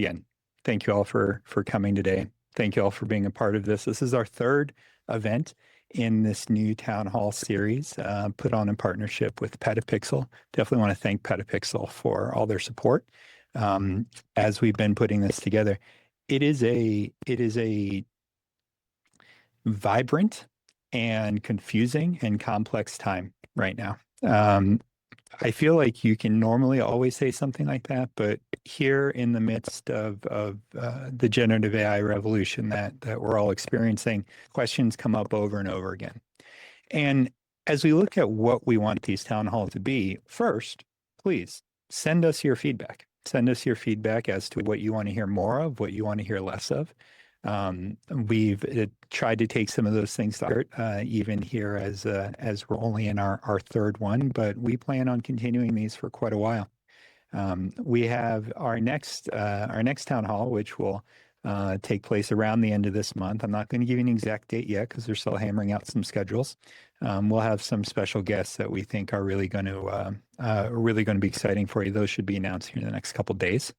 again, thank you all for coming today. Thank you all for being a part of this. This is our third event in this new town hall series put on in partnership with PetaPixel. Definitely want to thank PetaPixel for all their support as we've been putting this together. It is a vibrant and confusing and complex time right now. I feel like you can normally always say something like that, but here in the midst of the generative AI revolution that we're all experiencing, questions come up over and over again. And as we look at what we want these town halls to be, first, please send us your feedback. Send us your feedback as to what you want to hear more of, what you want to hear less of. We've tried to take some of those things to heart, even here as we're only in our third one, but we plan on continuing these for quite a while. We have our next town hall, which will take place around the end of this month. I'm not going to give you an exact date yet because they're still hammering out some schedules. We'll have some special guests that we think are really going to be exciting for you. Those should be announced here in the next couple of days,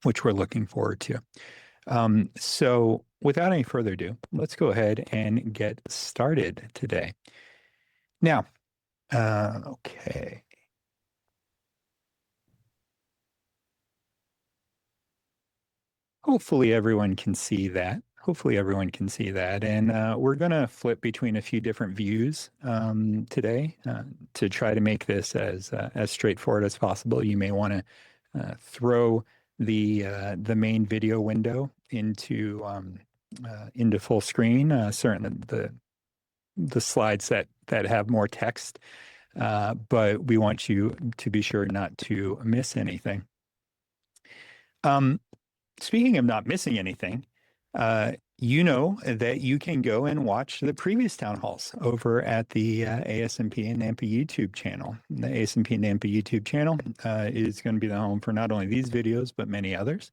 which we're looking forward to. So without any further ado, let's go ahead and get started today. Now, okay. Hopefully everyone can see that. And we're going to flip between a few different views today to try to make this as straightforward as possible. You may want to throw the main video window into full screen. Certainly the slides that have more text, but we want you to be sure not to miss anything. Speaking of not missing anything, you know that you can go and watch the previous town halls over at the ASMP and AMPA YouTube channel. The ASMP and AMPA YouTube channel is going to be the home for not only these videos, but many others.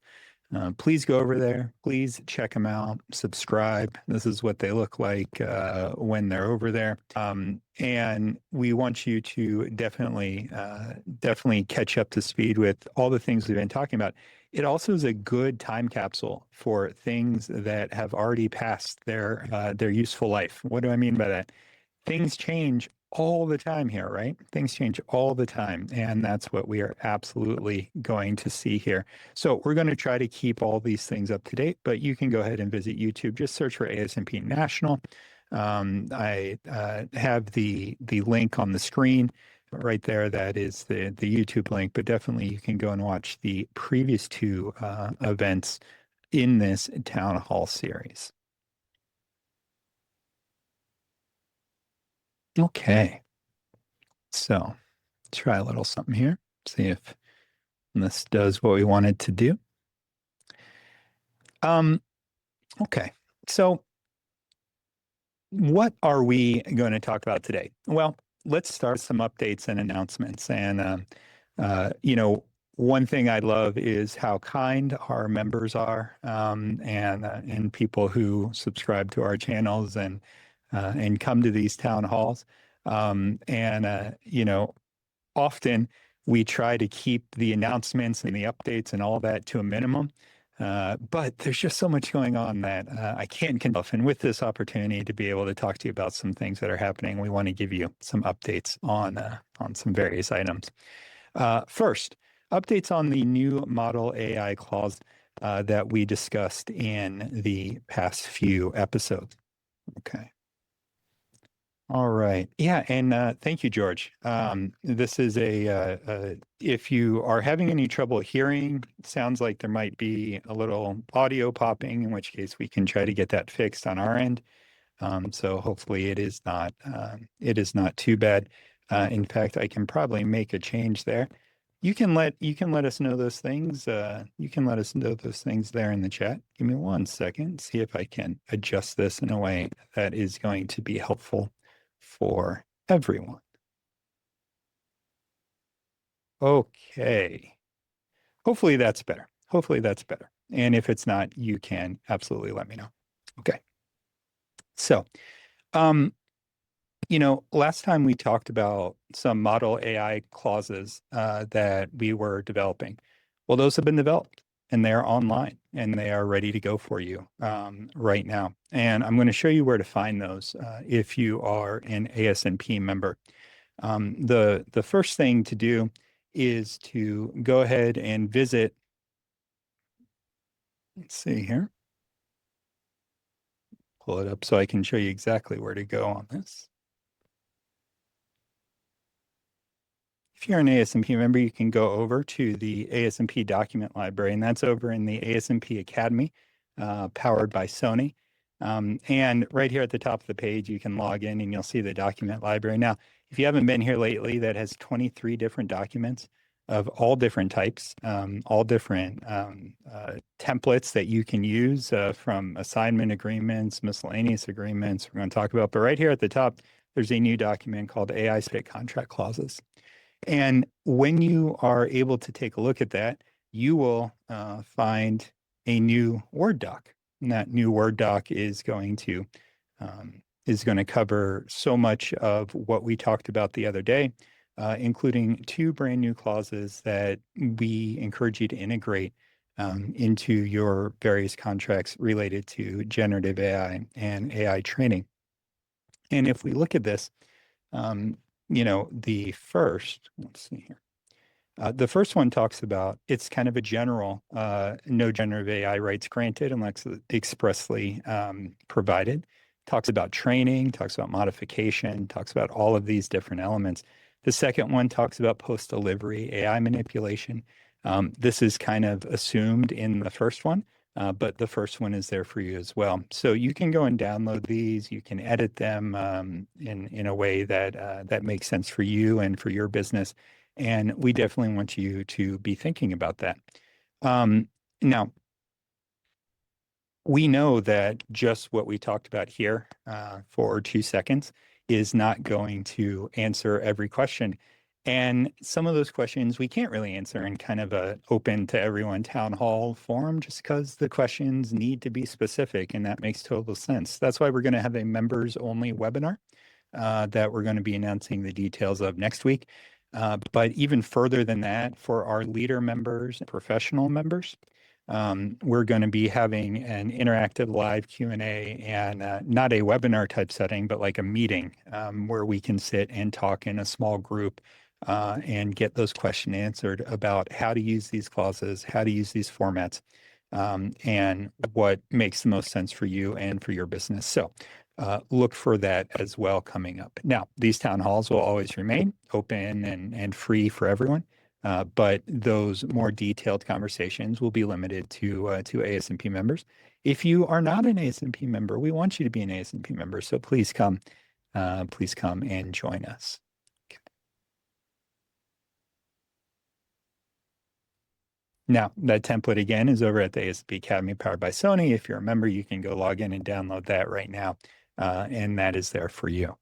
Please go over there. Please check them out. Subscribe. This is what they look like when they're over there. And we want you to definitely catch up to speed with all the things we've been talking about. It also is a good time capsule for things that have already passed their useful life. What do I mean by that? Things change all the time here, right? Things change all the time. And that's what we are absolutely going to see here. So we're going to try to keep all these things up to date, but you can go ahead and visit YouTube. Just search for ASMP National. I have the link on the screen right there. That is the YouTube link, but definitely you can go and watch the previous two events in this town hall series. Okay, so try a little something here. See if this does what we wanted to do. Okay, so what are we going to talk about today? Well, let's start with some updates and announcements. And, one thing I love is how kind our members are and people who subscribe to our channels and come to these town halls. Often we try to keep the announcements and the updates and all that to a minimum. But there's just so much going on that I can't control. And with this opportunity to be able to talk to you about some things that are happening, we want to give you some updates on some various items. First, updates on the new model AI clause that we discussed in the past few episodes. Okay. All right. Yeah, and thank you, George. This is if you are having any trouble hearing, sounds like there might be a little audio popping, in which case we can try to get that fixed on our end. So hopefully it is not too bad. In fact, I can probably make a change there. You can let us know those things. You can let us know those things there in the chat. Give me 1 second, see if I can adjust this in a way that is going to be helpful for everyone. Okay. Hopefully that's better. And if it's not, you can absolutely let me know. Okay. So, last time we talked about some model AI clauses that we were developing. Well, those have been developed. and they are online and they are ready to go for you right now. And I'm going to show you where to find those if you are an ASMP member. The first thing to do is to go ahead and visit. Let's see here. Pull it up so I can show you exactly where to go on this. If you're an ASMP member, you can go over to the ASMP document library, and that's over in the ASMP Academy, powered by Sony. And right here at the top of the page, you can log in and you'll see the document library. Now, if you haven't been here lately, that has 23 different documents of all different types, all different templates that you can use from assignment agreements, miscellaneous agreements we're going to talk about. But right here at the top, there's a new document called AI Spit Contract Clauses. And when you are able to take a look at that, you will find a new Word doc. And that new Word doc is going to cover so much of what we talked about the other day, including 2 brand new clauses that we encourage you to integrate into your various contracts related to generative AI and AI training. And if we look at this, the first, let's see here. The first one talks about, it's kind of a general, no generative AI rights granted unless expressly provided. Talks about training, talks about modification, talks about all of these different elements. The second one talks about post-delivery AI manipulation. This is kind of assumed in the first one, but the first one is there for you as well. So you can go and download these. You can edit them in a way that makes sense for you and for your business. And we definitely want you to be thinking about that. Now, we know that just what we talked about here for 2 seconds is not going to answer every question. And some of those questions we can't really answer in kind of a open to everyone town hall forum, just because the questions need to be specific, and that makes total sense. That's why we're going to have a members only webinar that we're going to be announcing the details of next week. But even further than that, for our leader members and professional members, we're going to be having an interactive live Q&A and not a webinar type setting, but like a meeting where we can sit and talk in a small group and get those questions answered about how to use these clauses, how to use these formats, and what makes the most sense for you and for your business. So look for that as well coming up. Now, these town halls will always remain open and free for everyone, but those more detailed conversations will be limited to ASMP members. If you are not an ASMP member, we want you to be an ASMP member, so please come and join us. Okay. Now, that template again is over at the ASMP Academy powered by Sony. If you're a member, you can go log in and download that right now, and that is there for you.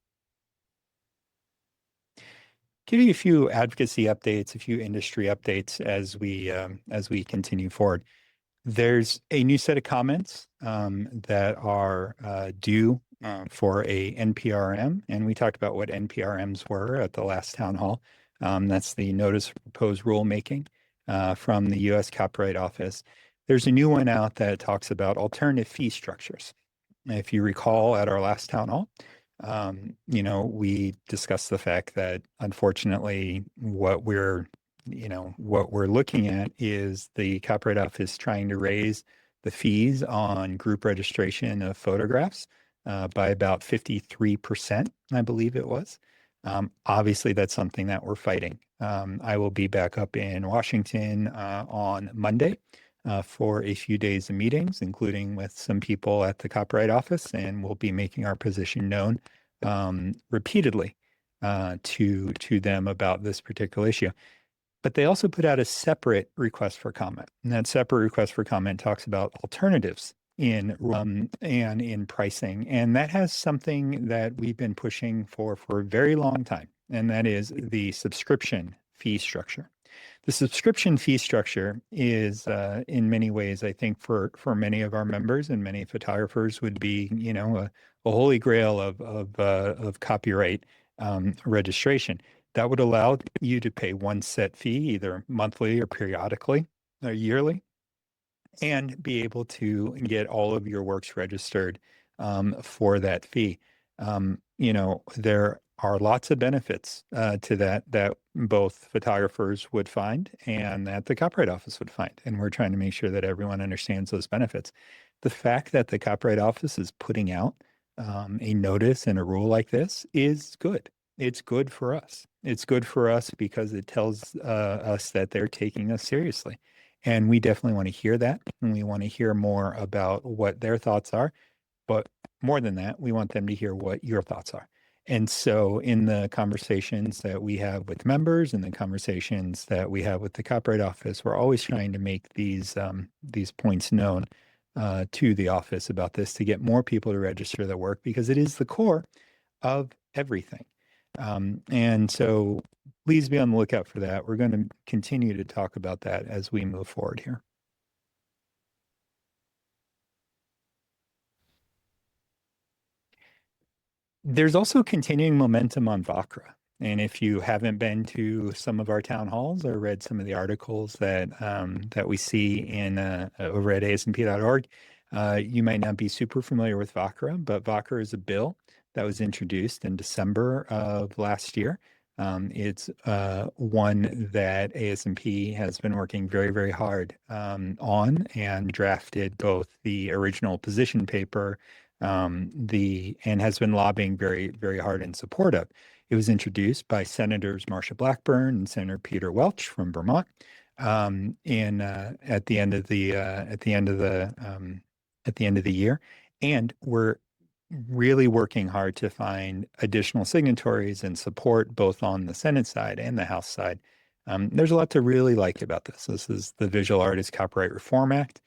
Give you a few advocacy updates, a few industry updates as we continue forward. There's a new set of comments that are due for a NPRM, and we talked about what NPRMs were at the last town hall. That's the Notice of Proposed Rulemaking from the U.S. Copyright Office. There's a new one out that talks about alternative fee structures. If you recall at our last town hall, we discussed the fact that unfortunately what we're looking at is the Copyright Office trying to raise the fees on group registration of photographs by about 53%, I believe it was. Obviously, that's something that we're fighting. I will be back up in Washington on Monday for a few days of meetings, including with some people at the Copyright Office, and we'll be making our position known repeatedly to them about this particular issue. But they also put out a separate request for comment, and that separate request for comment talks about alternatives in and in pricing, and that has something that we've been pushing for a very long time, and that is the subscription fee structure. The subscription fee structure is, in many ways, I think for many of our members and many photographers, would be, a holy grail of copyright registration. That would allow you to pay one set fee, either monthly or periodically or yearly, and be able to get all of your works registered for that fee. There are lots of benefits to that both photographers would find and that the Copyright Office would find. And we're trying to make sure that everyone understands those benefits. The fact that the Copyright Office is putting out a notice and a rule like this is good. It's good for us. It's good for us because it tells us that they're taking us seriously. And we definitely want to hear that. And we want to hear more about what their thoughts are. But more than that, we want them to hear what your thoughts are. And so in the conversations that we have with members and the conversations that we have with the Copyright Office, we're always trying to make these points known to the office about this to get more people to register their work because it is the core of everything. And so please be on the lookout for that. We're going to continue to talk about that as we move forward here. There's also continuing momentum on VACRA. And if you haven't been to some of our town halls or read some of the articles that we see in over at asmp.org, you might not be super familiar with VACRA, but VACRA is a bill that was introduced in December of last year. It's one that ASMP has been working very, very hard on and drafted both the original position paper and has been lobbying very, very hard in support of. It was introduced by Senators Marsha Blackburn and Senator Peter Welch from Vermont at the end of the year, and we're really working hard to find additional signatories and support both on the Senate side and the House side. There's a lot to really like about this. This is the Visual Artists Copyright Reform Act.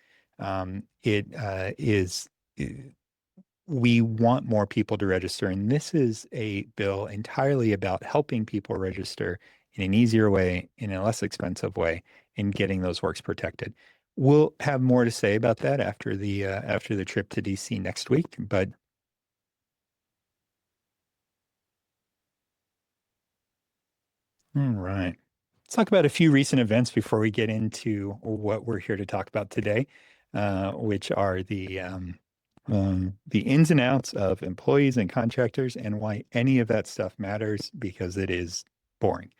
We want more people to register, and this is a bill entirely about helping people register in an easier way, in a less expensive way, and getting those works protected. We'll have more to say about that after the trip to DC next week, but all right. Let's talk about a few recent events before we get into what we're here to talk about today, which are the ins and outs of employees and contractors and why any of that stuff matters, because it is boring.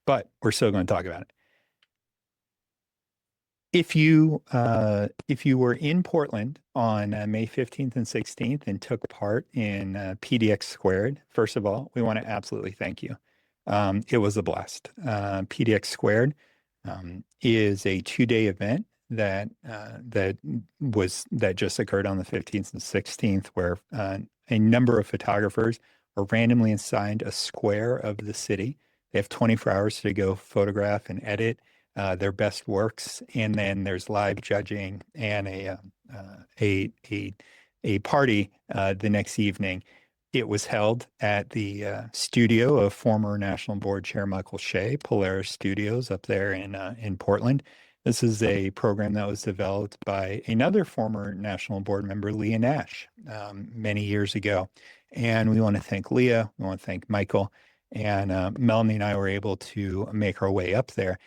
But we're still going to talk about it. If you were in Portland on May 15th and 16th and took part in PDX Squared, first of all, we want to absolutely thank you. It was a blast. PDX Squared is a 2-day event that just occurred on the 15th and 16th, where a number of photographers are randomly assigned a square of the city. They have 24 hours to go photograph and edit their best works, and then there's live judging and a party the next evening. It was held at the studio of former National Board Chair Michael Shea, Polaris Studios up there in Portland. This is a program that was developed by another former National Board member, Leah Nash, many years ago. And we want to thank Leah, we want to thank Michael, and Melanie and I were able to make our way up there.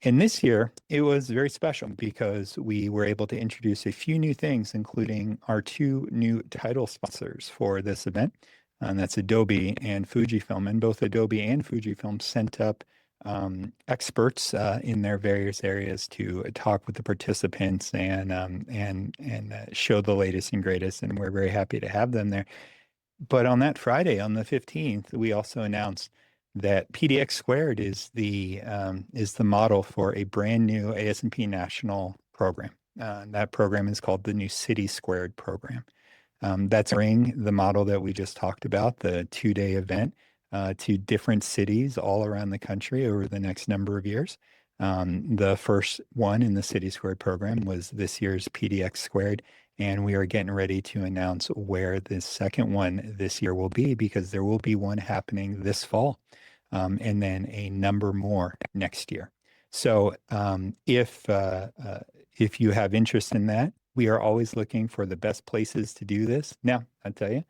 And this year, it was very special because we were able to introduce a few new things, including our 2 new title sponsors for this event. And that's Adobe and Fujifilm. And both Adobe and Fujifilm sent up experts in their various areas to talk with the participants and show the latest and greatest. And we're very happy to have them there. But on that Friday, on the 15th, we also announced that PDX Squared is the model for a brand new ASMP national program. That program is called the New City Squared program. That's bring the model that we just talked about, the 2-day event, to different cities all around the country over the next number of years. The first one in the City Squared program was this year's PDX Squared, and we are getting ready to announce where the second one this year will be, because there will be one happening this fall, and then a number more next year. So if you have interest in that, we are always looking for the best places to do this. Now, I'll tell you,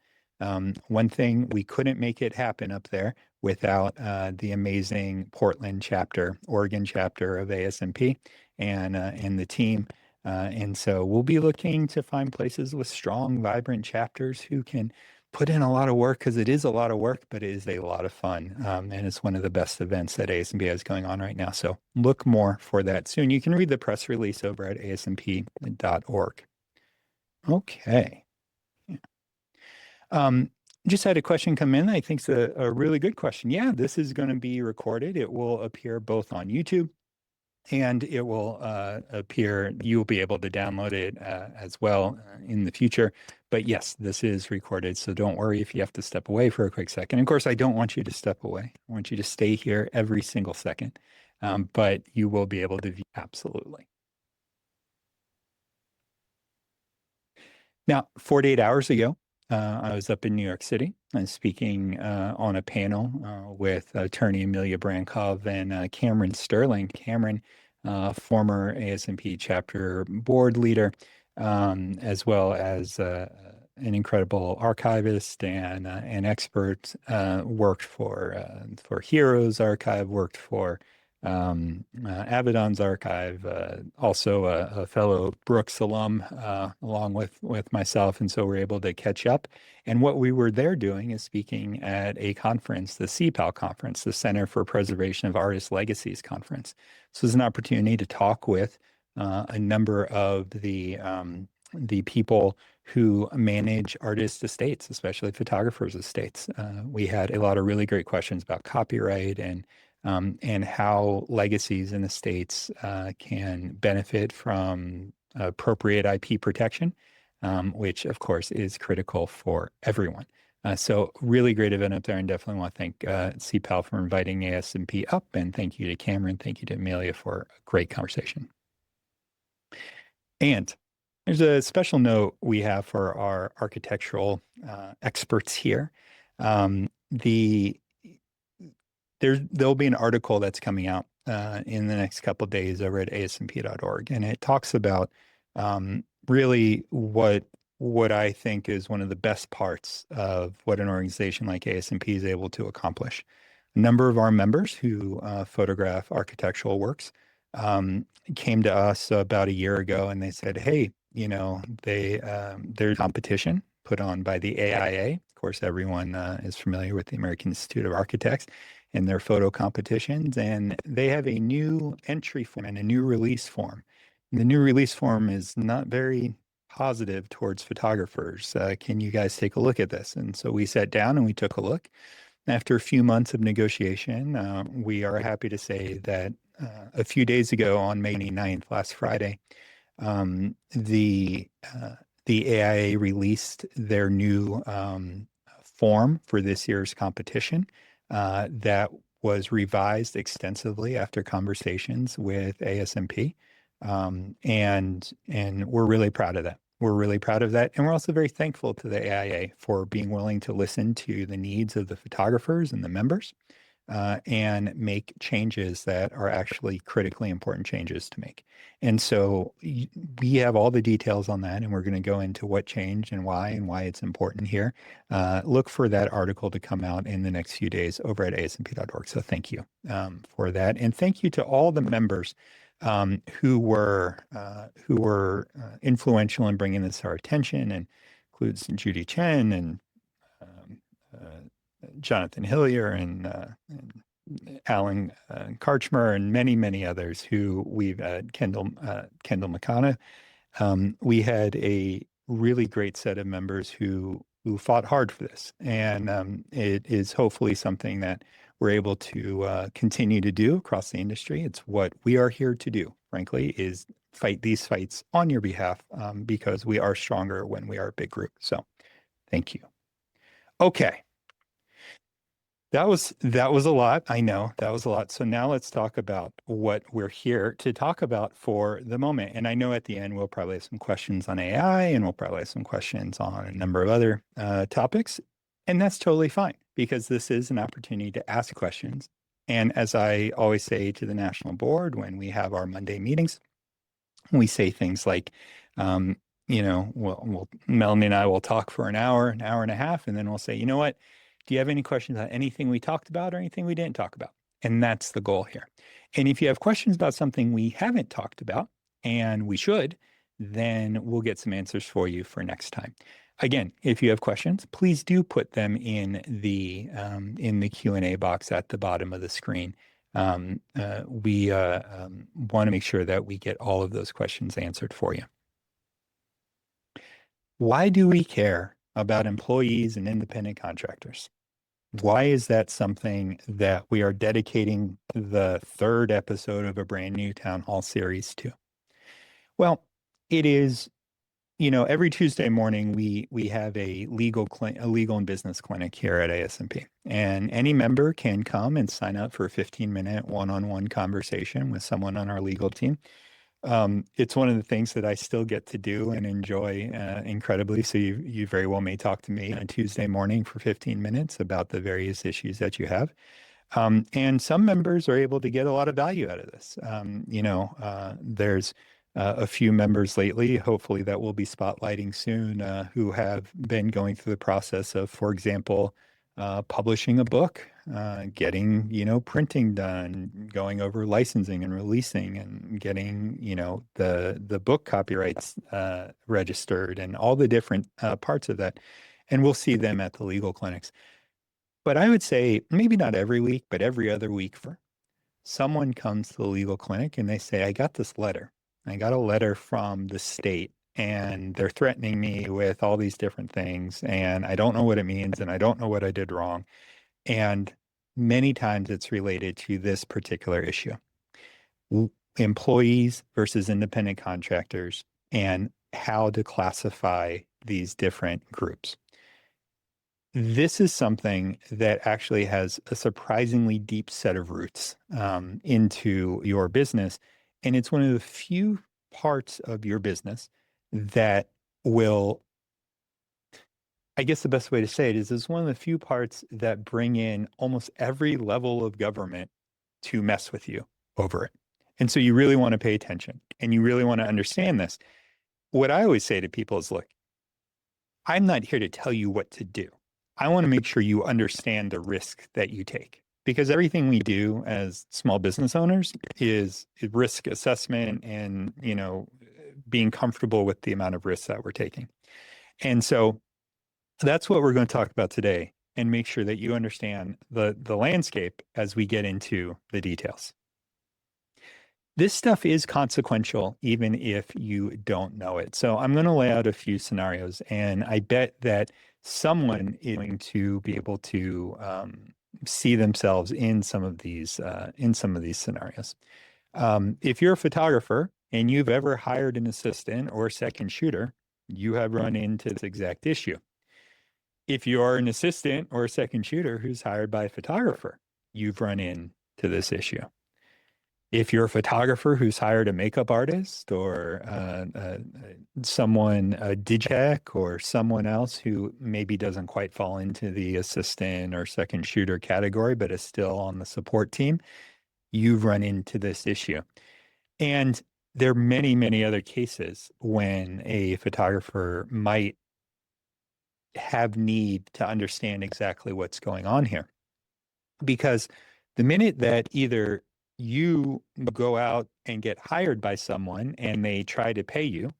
one thing, we couldn't make it happen up there without the amazing Portland chapter, Oregon chapter of ASMP, and the team And so we'll be looking to find places with strong, vibrant chapters who can put in a lot of work, because it is a lot of work, but it is a lot of fun. And it's one of the best events that ASMP has going on right now. So look more for that soon. You can read the press release over at asmp.org. Okay. Yeah. Just had a question come in. I think it's a really good question. Yeah, this is going to be recorded. It will appear both on YouTube and it will appear, you'll be able to download it as well in the future. But yes, this is recorded, so don't worry if you have to step away for a quick second. Of course, I don't want you to step away. I want you to stay here every single second, but you will be able to view absolutely. Now, 48 hours ago, I was up in New York City speaking on a panel with attorney Amelia Brankov and Cameron Sterling. Cameron, former ASMP chapter board leader, as well as an incredible archivist and an expert, worked for Heroes Archive, worked for Avedon's archive, also a fellow Brooks alum, along with myself. And so we're able to catch up. And what we were there doing is speaking at a conference, the CPAL conference, the Center for Preservation of Artist Legacies conference. So it's an opportunity to talk with a number of the people who manage artist estates, especially photographers' estates. We had a lot of really great questions about copyright and how legacies in the states can benefit from appropriate IP protection, which of course is critical for everyone. So really great event up there, and definitely want to thank CPAL for inviting ASMP up, and thank you to Cameron, thank you to Amelia for a great conversation. And there's a special note we have for our architectural experts here. There'll be an article that's coming out in the next couple of days over at asmp.org, and it talks about really what I think is one of the best parts of what an organization like ASMP is able to accomplish. A number of our members who photograph architectural works came to us about a year ago, and they said, "Hey, there's competition put on by the AIA. Of course, everyone is familiar with the American Institute of Architects and their photo competitions, and they have a new entry form and a new release form. And the new release form is not very positive towards photographers. Can you guys take a look at this?" And so we sat down and we took a look. After a few months of negotiation, we are happy to say that a few days ago on May 9th, last Friday, the AIA released their new form for this year's competition that was revised extensively after conversations with ASMP. And we're really proud of that. We're really proud of that. And we're also very thankful to the AIA for being willing to listen to the needs of the photographers and the members and make changes that are actually critically important changes to make. And so we have all the details on that, and we're going to go into what changed and why it's important here. Look for that article to come out in the next few days over at asmp.org. So thank you for that. And thank you to all the members who were influential in bringing this to our attention, and includes Judy Chen and Jonathan Hillier and Alan Karchmer and many, many others who we've Kendall McConna. We had a really great set of members who fought hard for this, and it is hopefully something that we're able to continue to do across the industry. It's what we are here to do, frankly, is fight these fights on your behalf, because we are stronger when we are a big group. So thank you. Okay. That was a lot. I know that was a lot. So now let's talk about what we're here to talk about for the moment. And I know at the end we'll probably have some questions on AI, and we'll probably have some questions on a number of other topics. And that's totally fine, because this is an opportunity to ask questions. And as I always say to the national board when we have our Monday meetings, we say things like, Melanie and I will talk for an hour and a half, and then we'll say, you know what? Do you have any questions on anything we talked about or anything we didn't talk about? And that's the goal here. And if you have questions about something we haven't talked about, and we should, then we'll get some answers for you for next time. Again, if you have questions, please do put them in the Q&A box at the bottom of the screen. We want to make sure that we get all of those questions answered for you. Why do we care about employees and independent contractors? Why is that something that we are dedicating the third episode of a brand new town hall series to? Well, it is, every Tuesday morning we have a legal and business clinic here at ASMP, and any member can come and sign up for a 15-minute one-on-one conversation with someone on our legal team. It's one of the things that I still get to do and enjoy incredibly. So you very well may talk to me on Tuesday morning for 15 minutes about the various issues that you have. And some members are able to get a lot of value out of this. There's a few members lately, hopefully that we'll be spotlighting soon, who have been going through the process of, for example, publishing a book, getting, printing done, going over licensing and releasing and getting, the book copyrights registered and all the different parts of that. And we'll see them at the legal clinics. But I would say maybe not every week, but every other week someone comes to the legal clinic and they say, I got this letter. I got a letter from the state and they're threatening me with all these different things, and I don't know what it means, and I don't know what I did wrong. And many times it's related to this particular issue. Employees versus independent contractors and how to classify these different groups. This is something that actually has a surprisingly deep set of roots into your business. And it's one of the few parts of your business that will, I guess the best way to say it is it's one of the few parts that bring in almost every level of government to mess with you over it. And so you really want to pay attention and you really want to understand this. What I always say to people is, look, I'm not here to tell you what to do. I want to make sure you understand the risk that you take, because everything we do as small business owners is risk assessment and, being comfortable with the amount of risk that we're taking. And so that's what we're going to talk about today, and make sure that you understand the landscape as we get into the details. This stuff is consequential even if you don't know it. So I'm going to lay out a few scenarios, and I bet that someone is going to be able to see themselves in some of these scenarios. If you're a photographer and you've ever hired an assistant or a second shooter, you have run into this exact issue. If you are an assistant or a second shooter who's hired by a photographer, you've run into this issue. If you're a photographer who's hired a makeup artist or someone, a digitech, or someone else who maybe doesn't quite fall into the assistant or second shooter category, but is still on the support team, you've run into this issue. And there are many, many other cases when a photographer might have need to understand exactly what's going on here. Because the minute that either you go out and get hired by someone and they try to pay you,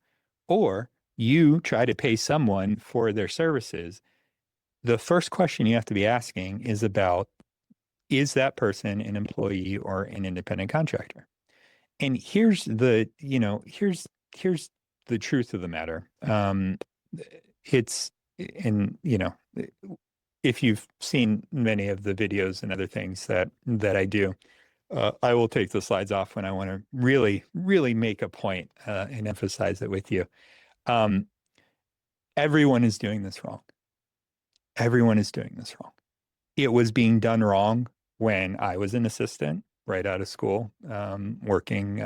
or you try to pay someone for their services, the first question you have to be asking is about, is that person an employee or an independent contractor? And here's the truth of the matter. If you've seen many of the videos and other things that I do, I will take the slides off when I want to really, really make a point and emphasize it with you. Everyone is doing this wrong. Everyone is doing this wrong. It was being done wrong when I was an assistant right out of school, working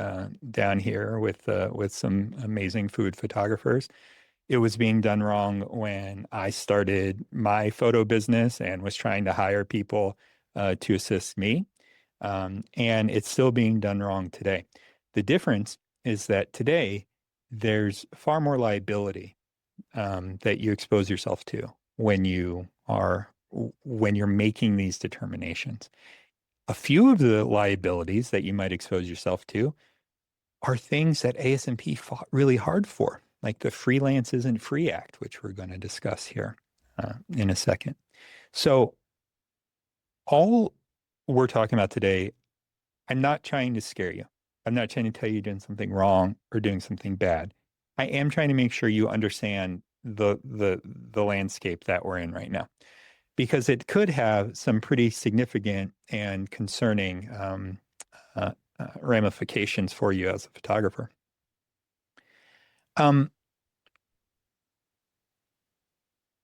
down here with some amazing food photographers. It was being done wrong when I started my photo business and was trying to hire people to assist me. And it's still being done wrong today. The difference is that today there's far more liability that you expose yourself to when you're making these determinations. A few of the liabilities that you might expose yourself to are things that ASMP fought really hard for, like the Freelance Isn't Free Act, which we're going to discuss here in a second. So all we're talking about today, I'm not trying to scare you. I'm not trying to tell you you're doing something wrong or doing something bad. I am trying to make sure you understand the landscape that we're in right now, because it could have some pretty significant and concerning ramifications for you as a photographer.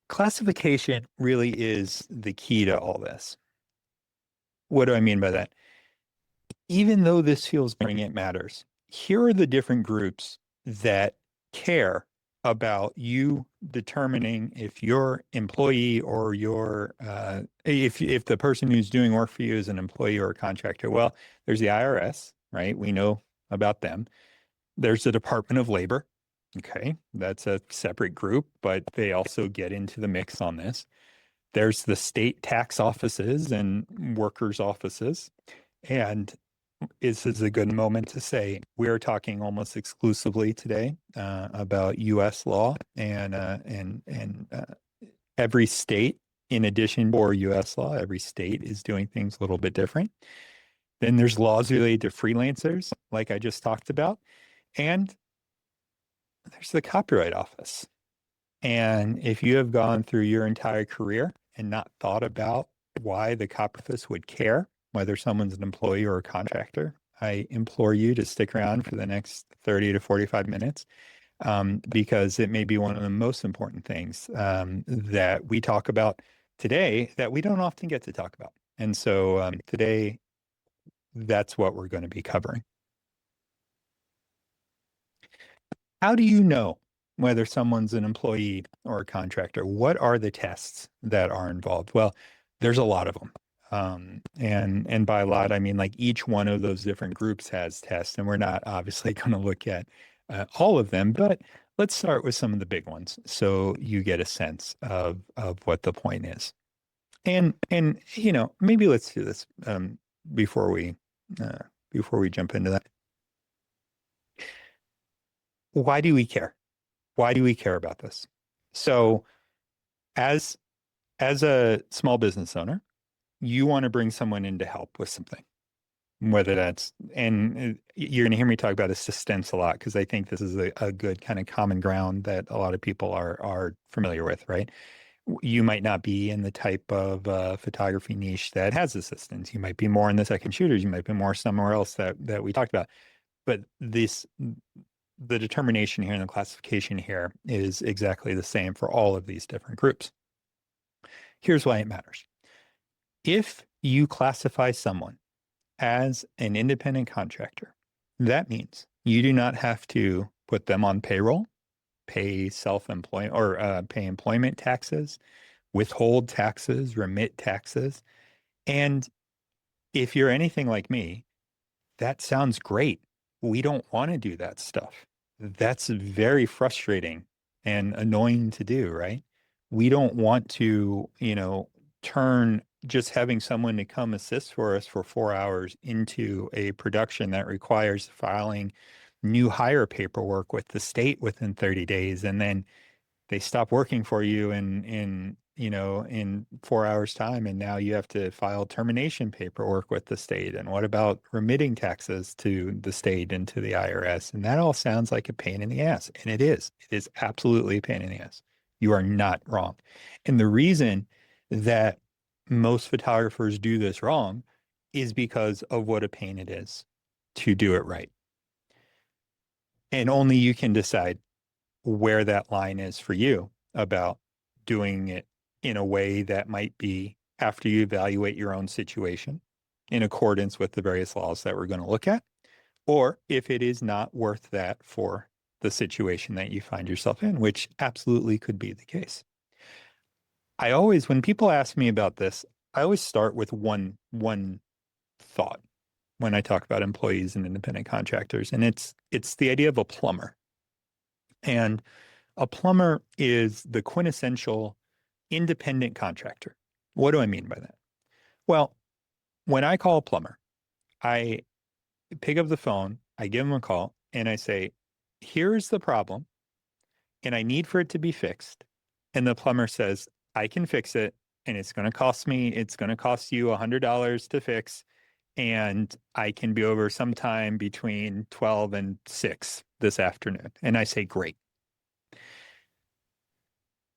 Classification really is the key to all this. What do I mean by that? Even though this feels boring, it matters. Here are the different groups that care about you determining if your employee or if the person who's doing work for you is an employee or a contractor. Well, there's the IRS, right? We know about them. There's the Department of Labor. Okay, that's a separate group, but they also get into the mix on this. There's the state tax offices and workers' offices. And this is a good moment to say we're talking almost exclusively today about U.S. law and every state, in addition to U.S. law, every state is doing things a little bit different. Then there's laws related to freelancers, like I just talked about, and there's the Copyright Office. And if you have gone through your entire career and not thought about why the Copyright Office would care whether someone's an employee or a contractor, I implore you to stick around for the next 30 to 45 minutes because it may be one of the most important things that we talk about today that we don't often get to talk about. And so today, that's what we're going to be covering. How do you know whether someone's an employee or a contractor? What are the tests that are involved? Well, there's a lot of them. And by a lot, I mean like each one of those different groups has tests, and we're not obviously going to look at all of them, but let's start with some of the big ones so you get a sense of what the point is. And you know, maybe let's do this before we jump into that. Why do we care? Why do we care about this? So as a small business owner, you want to bring someone in to help with something, whether that's, and you're going to hear me talk about assistance a lot because I think this is a good kind of common ground that a lot of people are familiar with, right? You might not be in the type of photography niche that has assistance. You might be more in the second shooters. You might be more somewhere else that we talked about. But the determination here and the classification here is exactly the same for all of these different groups. Here's why it matters. If you classify someone as an independent contractor, that means you do not have to put them on payroll, pay self-employment or pay employment taxes, withhold taxes, remit taxes. And if you're anything like me, that sounds great. We don't want to do that stuff. That's very frustrating and annoying to do, right? We don't want to, you know, turn just having someone to come assist for us for 4 hours into a production that requires filing new hire paperwork with the state within 30 days. And then they stop working for you in 4 hours time, and now you have to file termination paperwork with the state. And what about remitting taxes to the state and to the IRS? And that all sounds like a pain in the ass, and it is. It is absolutely a pain in the ass. You are not wrong. And the reason that most photographers do this wrong is because of what a pain it is to do it right. And only you can decide where that line is for you about doing it in a way that might be, after you evaluate your own situation, in accordance with the various laws that we're going to look at, or if it is not worth that for the situation that you find yourself in, which absolutely could be the case. When people ask me about this, I always start with one thought when I talk about employees and independent contractors, and it's the idea of a plumber. And a plumber is the quintessential independent contractor. What do I mean by that? Well, when I call a plumber, I pick up the phone, I give him a call, and I say, here's the problem, and I need for it to be fixed. And the plumber says, I can fix it, and it's going to cost you $100 to fix, and I can be over sometime between 12 and 6 this afternoon. And I say, great.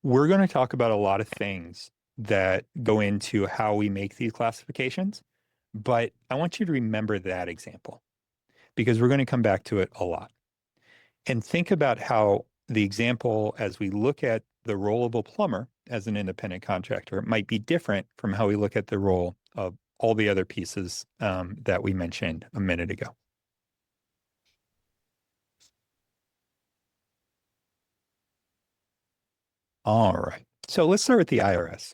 We're going to talk about a lot of things that go into how we make these classifications, but I want you to remember that example because we're going to come back to it a lot. And think about how the example, as we look at the role of a plumber as an independent contractor, might be different from how we look at the role of all the other pieces that we mentioned a minute ago. All right. So let's start with the IRS.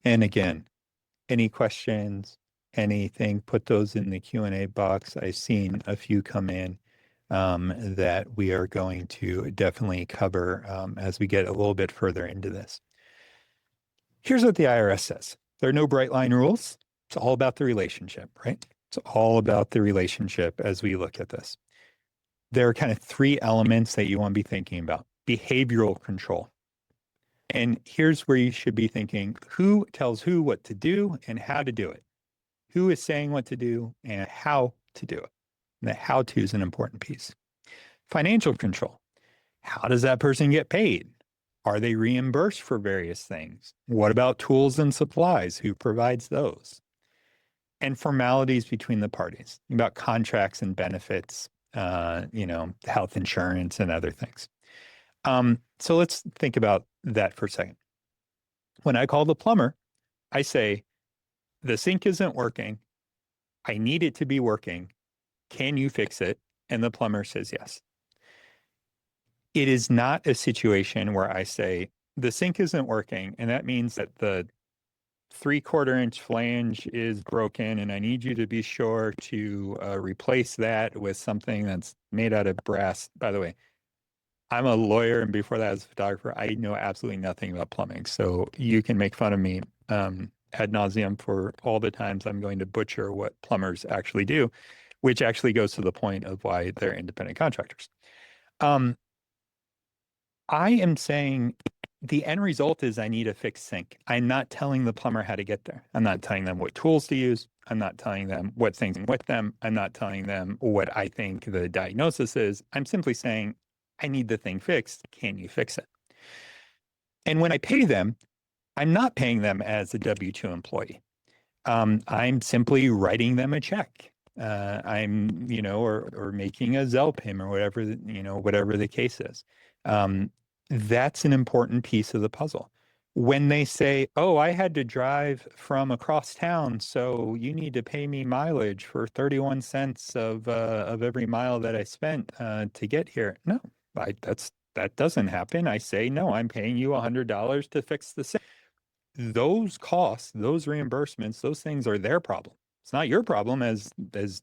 And again, any questions, anything, put those in the Q&A box. I've seen a few come in that we are going to definitely cover as we get a little bit further into this. Here's what the IRS says. There are no bright line rules. It's all about the relationship, right? It's all about the relationship as we look at this. There are kind of three elements that you want to be thinking about. Behavioral control. And here's where you should be thinking, who tells who what to do and how to do it? Who is saying what to do and how to do it? And the how to is an important piece. Financial control. How does that person get paid? Are they reimbursed for various things? What about tools and supplies? Who provides those? And formalities between the parties, about contracts and benefits, health insurance and other things. So let's think about that for a second. When I call the plumber, I say, the sink isn't working. I need it to be working. Can you fix it? And the plumber says yes. It is not a situation where I say, the sink isn't working, and that means that the 3/4 inch flange is broken, and I need you to be sure to replace that with something that's made out of brass. By the way, I'm a lawyer, and before that, as a photographer, I know absolutely nothing about plumbing. So you can make fun of me ad nauseum for all the times I'm going to butcher what plumbers actually do, which actually goes to the point of why they're independent contractors. I am saying the end result is I need a fixed sink. I'm not telling the plumber how to get there. I'm not telling them what tools to use. I'm not telling them what things with them. I'm not telling them what I think the diagnosis is. I'm simply saying, I need the thing fixed. Can you fix it? And when I pay them, I'm not paying them as a W-2 employee. I'm simply writing them a check. I'm, or making a Zelle payment or whatever the case is. That's an important piece of the puzzle. When they say, oh, I had to drive from across town, so you need to pay me mileage for 31 cents of every mile that I spent to get here. No, that doesn't happen. I say, no, I'm paying you $100 to fix the sink. Those costs, those reimbursements, those things are their problem. It's not your problem as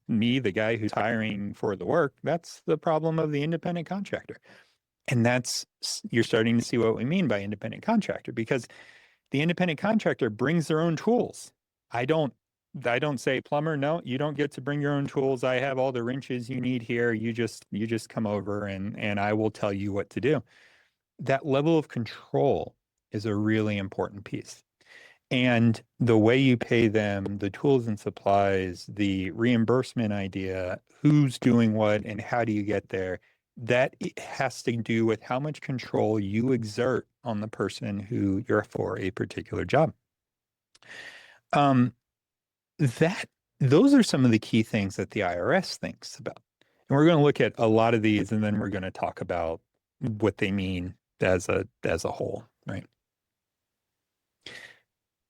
me, the guy who's hiring for the work. That's the problem of the independent contractor. And you're starting to see what we mean by independent contractor, because the independent contractor brings their own tools. I don't say, plumber, no, you don't get to bring your own tools. I have all the wrenches you need here. You just come over and I will tell you what to do. That level of control is a really important piece. And the way you pay them, the tools and supplies, the reimbursement idea, who's doing what and how do you get there, that it has to do with how much control you exert on the person who you're for a particular job. Those are some of the key things that the IRS thinks about. And we're going to look at a lot of these, and then we're going to talk about what they mean as a whole, right?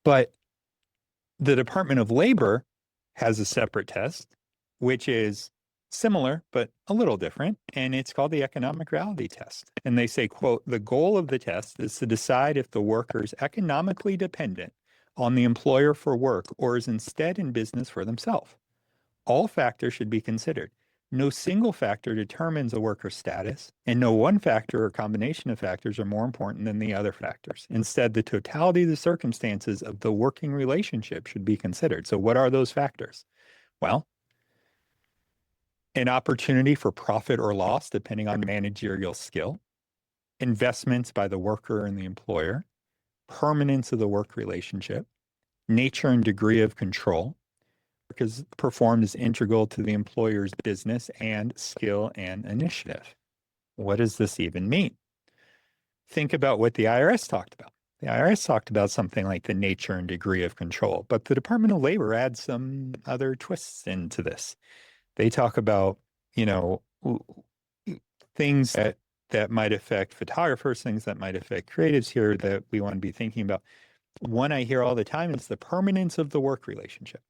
But the Department of Labor has a separate test, which is similar, but a little different. And it's called the economic reality test. And they say, quote, the goal of the test is to decide if the worker is economically dependent on the employer for work or is instead in business for themselves. All factors should be considered. No single factor determines a worker's status, and no one factor or combination of factors are more important than the other factors. Instead, the totality of the circumstances of the working relationship should be considered. So what are those factors? Well, an opportunity for profit or loss, depending on managerial skill, investments by the worker and the employer, permanence of the work relationship, nature and degree of control, is performed is integral to the employer's business and skill and initiative. What does this even mean? Think about what the IRS talked about. The IRS talked about something like the nature and degree of control, but the Department of Labor adds some other twists into this. They talk about, things that might affect photographers, things that might affect creatives here that we want to be thinking about. One I hear all the time is the permanence of the work relationship.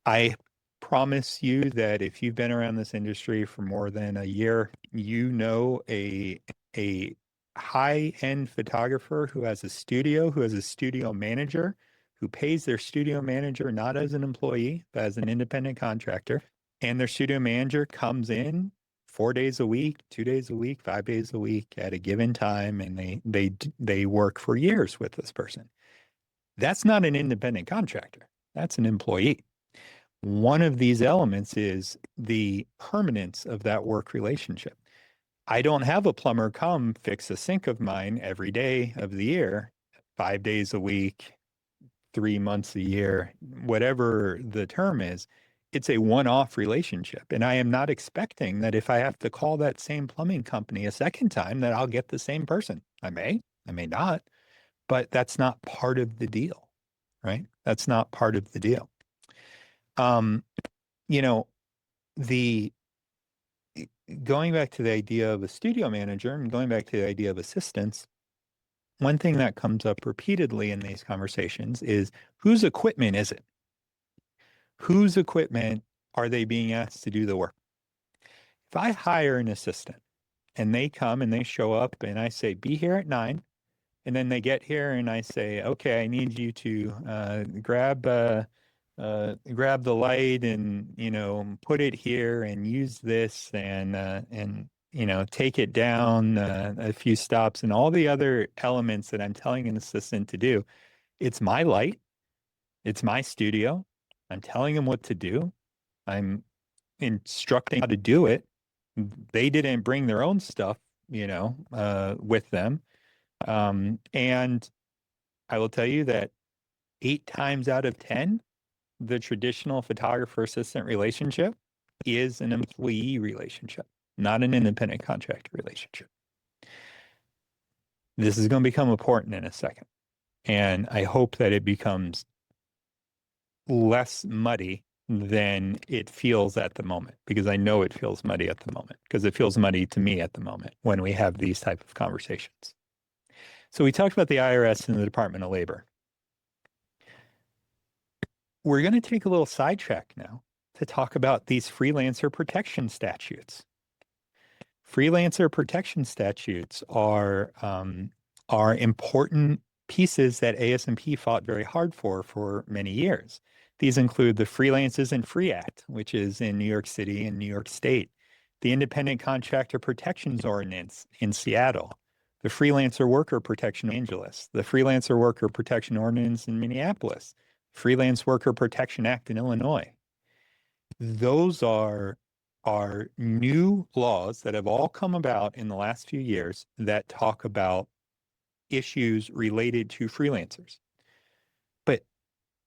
I promise you that if you've been around this industry for more than a year, you know a high-end photographer who has a studio manager, who pays their studio manager not as an employee, but as an independent contractor. And their studio manager comes in 4 days a week, 2 days a week, 5 days a week at a given time, and they work for years with this person. That's not an independent contractor. That's an employee. One of these elements is the permanence of that work relationship. I don't have a plumber come fix a sink of mine every day of the year, 5 days a week, 3 months a year, whatever the term is. It's a one-off relationship. And I am not expecting that if I have to call that same plumbing company a second time, that I'll get the same person. I may not, but that's not part of the deal, right? That's not part of the deal. The going back to the idea of a studio manager and going back to the idea of assistants, one thing that comes up repeatedly in these conversations is whose equipment is it? Whose equipment are they being asked to do the work? If I hire an assistant and they come and they show up and I say, be here at 9, and then they get here and I say, okay, I need you to grab the light and put it here and use this and take it down a few stops and all the other elements that I'm telling an assistant to do. It's my light. It's my studio. I'm telling them what to do. I'm instructing how to do it. They didn't bring their own stuff, with them. And I will tell you that 8 times out of 10, the traditional photographer assistant relationship is an employee relationship, not an independent contractor relationship. This is going to become important in a second. And I hope that it becomes less muddy than it feels at the moment, because I know it feels muddy at the moment, because it feels muddy to me at the moment when we have these type of conversations. So we talked about the IRS and the Department of Labor. We're going to take a little sidetrack now to talk about these freelancer protection statutes. Freelancer protection statutes are important pieces that ASMP fought very hard for many years. These include the Freelance Isn't Free Act, which is in New York City and New York State, the Independent Contractor Protections Ordinance in Seattle, the Freelancer Worker Protection in Los Angeles, the Freelancer Worker Protection Ordinance in Minneapolis, Freelance Worker Protection Act in Illinois. Those are new laws that have all come about in the last few years that talk about issues related to freelancers. But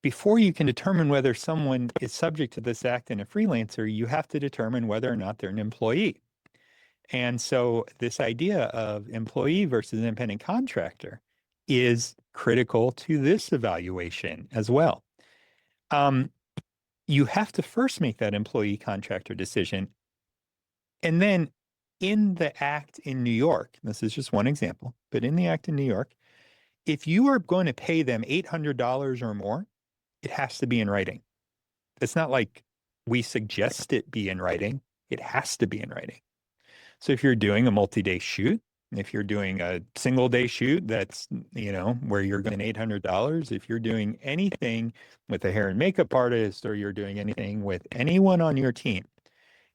before you can determine whether someone is subject to this act and a freelancer, you have to determine whether or not they're an employee. And so this idea of employee versus independent contractor is critical to this evaluation as well. You have to first make that employee contractor decision. And then in the act in New York, this is just one example, but in the act in New York, if you are going to pay them $800 or more, it has to be in writing. It's not like we suggest it be in writing. It has to be in writing. So if you're doing a multi-day shoot, If you're doing a single day shoot, that's, where you're getting $800. If you're doing anything with a hair and makeup artist, or you're doing anything with anyone on your team,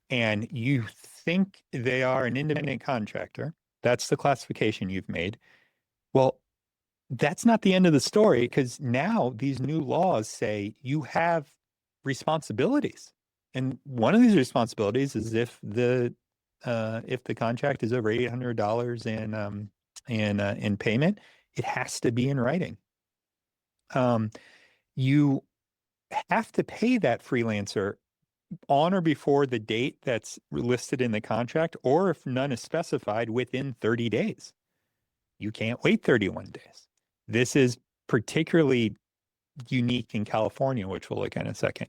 and you think they are an independent contractor, that's the classification you've made. Well, that's not the end of the story, because now these new laws say you have responsibilities. And one of these responsibilities is if the contract is over $800 in payment, it has to be in writing. You have to pay that freelancer on or before the date that's listed in the contract, or if none is specified, within 30 days. You can't wait 31 days. This is particularly unique in California, which we'll look at in a second.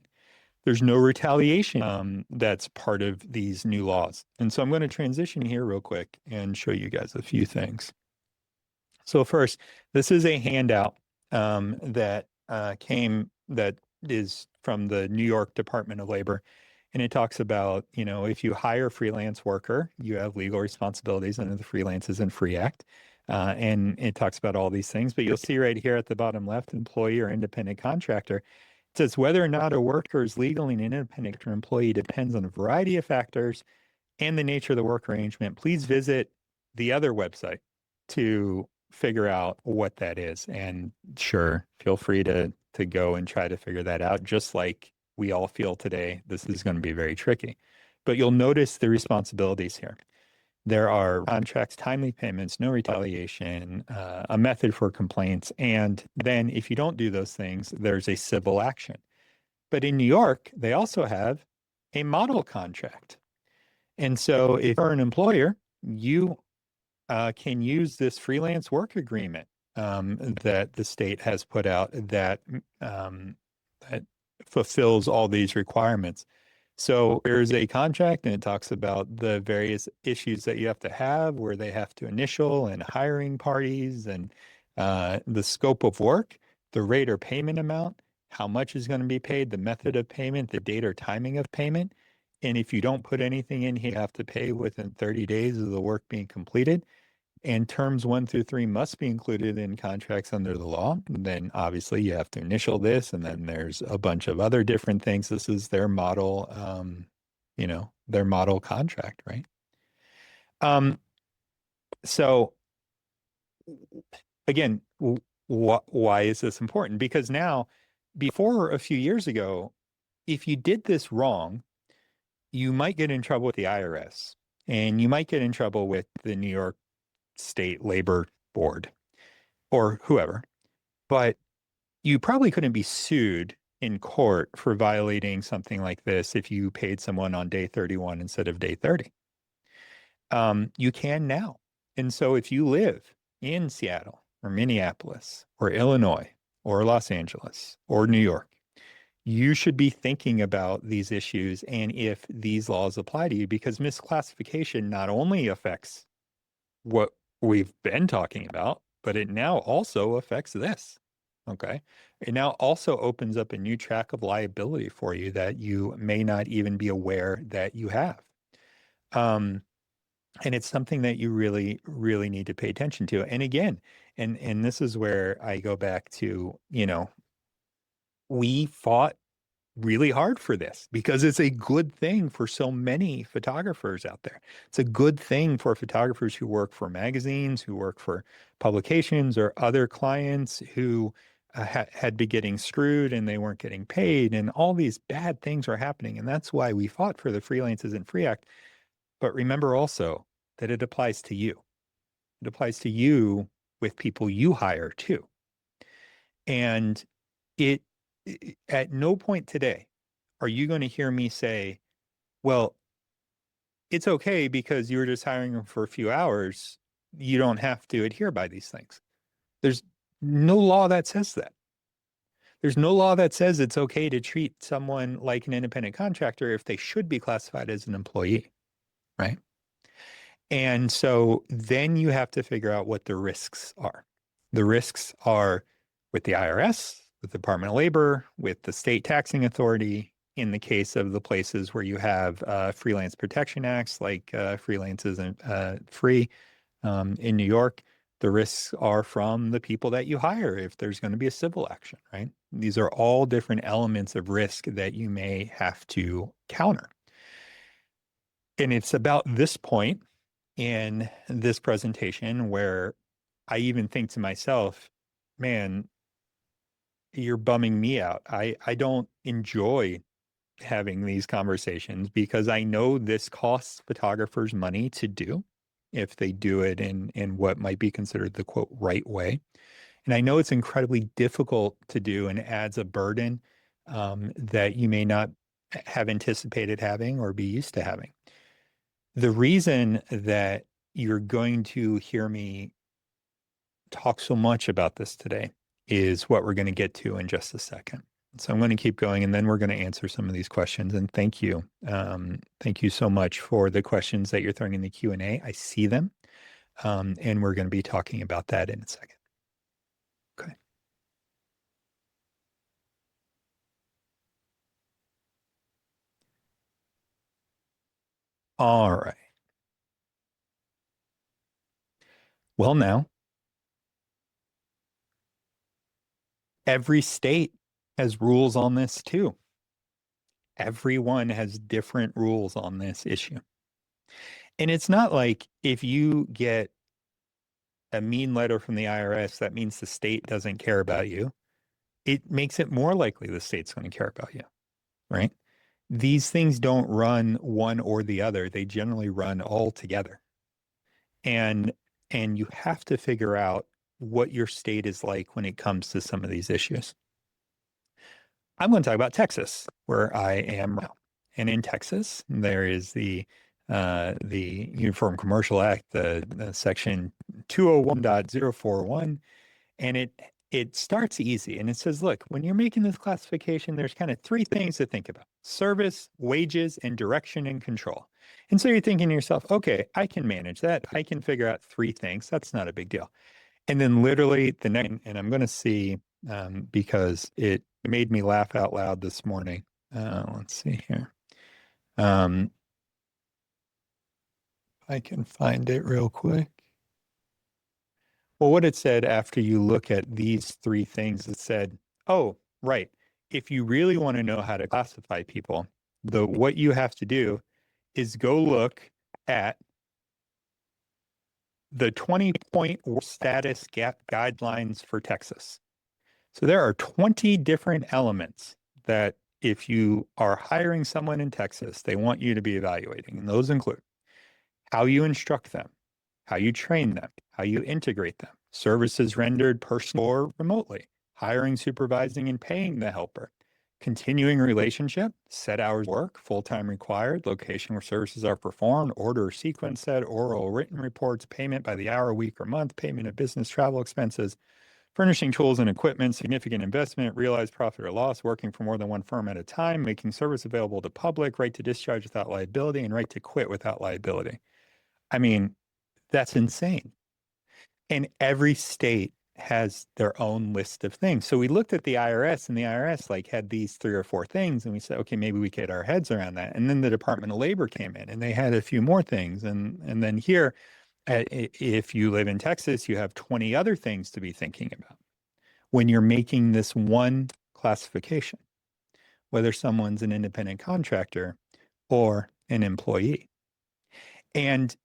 There's no retaliation that's part of these new laws. And so I'm going to transition here real quick and show you guys a few things. So first, this is a handout that is from the New York Department of Labor. And it talks about, if you hire a freelance worker, you have legal responsibilities under the Freelancers and Free Act. And it talks about all these things. But you'll see right here at the bottom left, employee or independent contractor. It says whether or not a worker is legally an independent or employee depends on a variety of factors and the nature of the work arrangement. Please visit the other website to figure out what that is. And sure, feel free to go and try to figure that out. Just like we all feel today, this is going to be very tricky. But you'll notice the responsibilities here. There are contracts, timely payments, no retaliation, a method for complaints. And then if you don't do those things, there's a civil action. But in New York, they also have a model contract. And so if you're an employer, you can use this freelance work agreement that the state has put out that fulfills all these requirements. So there's a contract, and it talks about the various issues that you have to have, where they have to initial and hiring parties, and the scope of work, the rate or payment amount, how much is going to be paid, the method of payment, the date or timing of payment. And if you don't put anything in here, you have to pay within 30 days of the work being completed. And terms 1 through 3 must be included in contracts under the law. And then obviously you have to initial this, and then there's a bunch of other different things. This is their model, their model contract, right? So again, why is this important? Because now, before a few years ago, if you did this wrong, you might get in trouble with the IRS, and you might get in trouble with the New York State Labor Board or whoever, but you probably couldn't be sued in court for violating something like this if you paid someone on day 31 instead of day 30. You can now. And so if you live in Seattle or Minneapolis or Illinois or Los Angeles or New York, you should be thinking about these issues and if these laws apply to you, because misclassification not only affects what we've been talking about, but it now also affects this. Okay. It now also opens up a new track of liability for you that you may not even be aware that you have. And it's something that you really, really need to pay attention to. And again, and this is where I go back to, we fought really hard for this because it's a good thing for so many photographers out there. It's a good thing for photographers who work for magazines, who work for publications or other clients who had been getting screwed and they weren't getting paid, and all these bad things are happening. And that's why we fought for the Freelancers and Free Act. But remember also that it applies to you. It applies to you with people you hire too. And at no point today are you going to hear me say, well, it's okay because you were just hiring them for a few hours. You don't have to adhere by these things. There's no law that says that. There's no law that says it's okay to treat someone like an independent contractor if they should be classified as an employee, right? And so then you have to figure out what the risks are. The risks are with the IRS, with the Department of Labor, with the state taxing authority, in the case of the places where you have freelance protection acts like Freelancers and Free, In New York, the risks are from the people that you hire if there's going to be a civil action, right? These are all different elements of risk that you may have to counter. And it's about this point in this presentation where I even think to myself, man, you're bumming me out. I don't enjoy having these conversations because I know this costs photographers money to do if they do it in what might be considered the quote right way. And I know it's incredibly difficult to do and adds a burden that you may not have anticipated having or be used to having. The reason that you're going to hear me talk so much about this today is what we're going to get to in just a second. So I'm going to keep going and then we're going to answer some of these questions. And thank you. Thank you so much for the questions that you're throwing in the Q&A. I see them. And we're going to be talking about that in a second. Okay. All right. Well, now, every state has rules on this too. Everyone has different rules on this issue. And it's not like if you get a mean letter from the IRS, that means the state doesn't care about you. It makes it more likely the state's going to care about you, right? These things don't run one or the other. They generally run all together. And you have to figure out what your state is like when it comes to some of these issues. I'm going to talk about Texas, where I am now. And in Texas, there is the Uniform Commercial Act, the section 201.041, and it starts easy and it says, look, when you're making this classification, there's kind of three things to think about: service, wages, and direction and control. And so you're thinking to yourself, okay, I can manage that. I can figure out three things. That's not a big deal. And then literally the next, and I'm going to see, because it made me laugh out loud this morning. Let's see here. I can find it real quick. Well, what it said after you look at these three things, it said, oh, right. If you really want to know how to classify people, what you have to do is go look at the 20-point status gap guidelines for Texas. So there are 20 different elements that if you are hiring someone in Texas, they want you to be evaluating. And those include how you instruct them, how you train them, how you integrate them, services rendered personally or remotely, hiring, supervising, and paying the helper, continuing relationship, set hours work, full-time required, location where services are performed, order or sequence set, oral written reports, payment by the hour, week, or month, payment of business travel expenses, furnishing tools and equipment, significant investment, realized profit or loss, working for more than one firm at a time, making service available to public, right to discharge without liability, and right to quit without liability. I mean, that's insane. And every state has their own list of things. So we looked at the IRS and the IRS like had these three or four things and we said, okay, maybe we get our heads around that. And then the Department of Labor came in and they had a few more things. And then here, if you live in Texas, you have 20 other things to be thinking about when you're making this one classification, whether someone's an independent contractor or an employee. And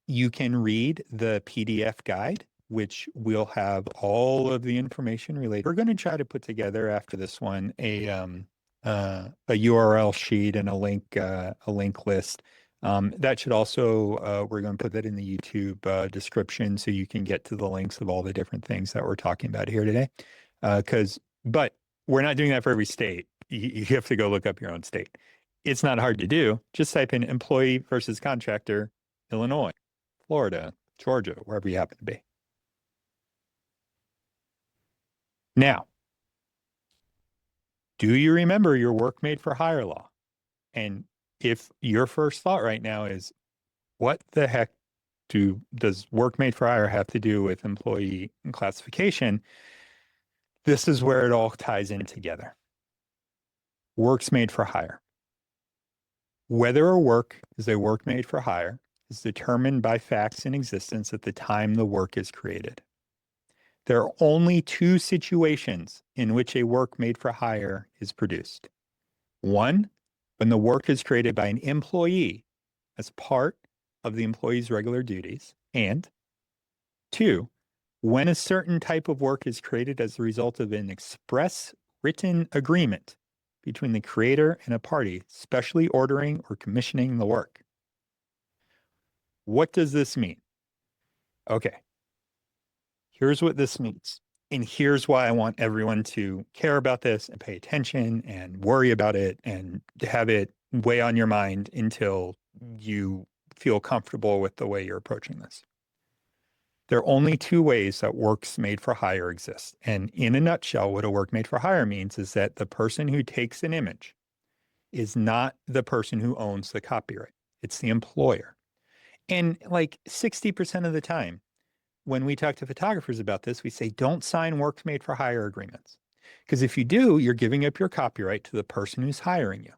you can read the PDF guide, which will have all of the information related. We're going to try to put together after this one a URL sheet and a link list. That should also, we're going to put that in the YouTube description so you can get to the links of all the different things that we're talking about here today. But we're not doing that for every state. You have to go look up your own state. It's not hard to do. Just type in employee versus contractor, Illinois, Florida, Georgia, wherever you happen to be. Now, do you remember your work made for hire law? And if your first thought right now is, what the heck does work made for hire have to do with employee classification? This is where it all ties in together. Works made for hire. Whether a work is a work made for hire is determined by facts in existence at the time the work is created. There are only two situations in which a work made for hire is produced. One, when the work is created by an employee as part of the employee's regular duties. And two, when a certain type of work is created as a result of an express written agreement between the creator and a party, specially ordering or commissioning the work. What does this mean? Okay, here's what this means. And here's why I want everyone to care about this and pay attention and worry about it and have it weigh on your mind until you feel comfortable with the way you're approaching this. There are only two ways that works made for hire exist. And in a nutshell, what a work made for hire means is that the person who takes an image is not the person who owns the copyright. It's the employer. And like 60% of the time, when we talk to photographers about this, we say, don't sign works made for hire agreements. Because if you do, you're giving up your copyright to the person who's hiring you,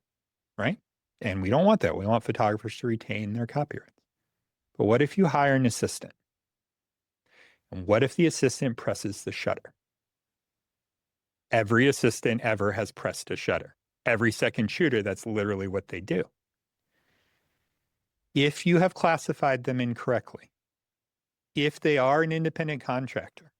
right? And we don't want that. We want photographers to retain their copyrights. But what if you hire an assistant? And what if the assistant presses the shutter? Every assistant ever has pressed a shutter. Every second shooter, that's literally what they do. If you have classified them incorrectly, if they are an independent contractor,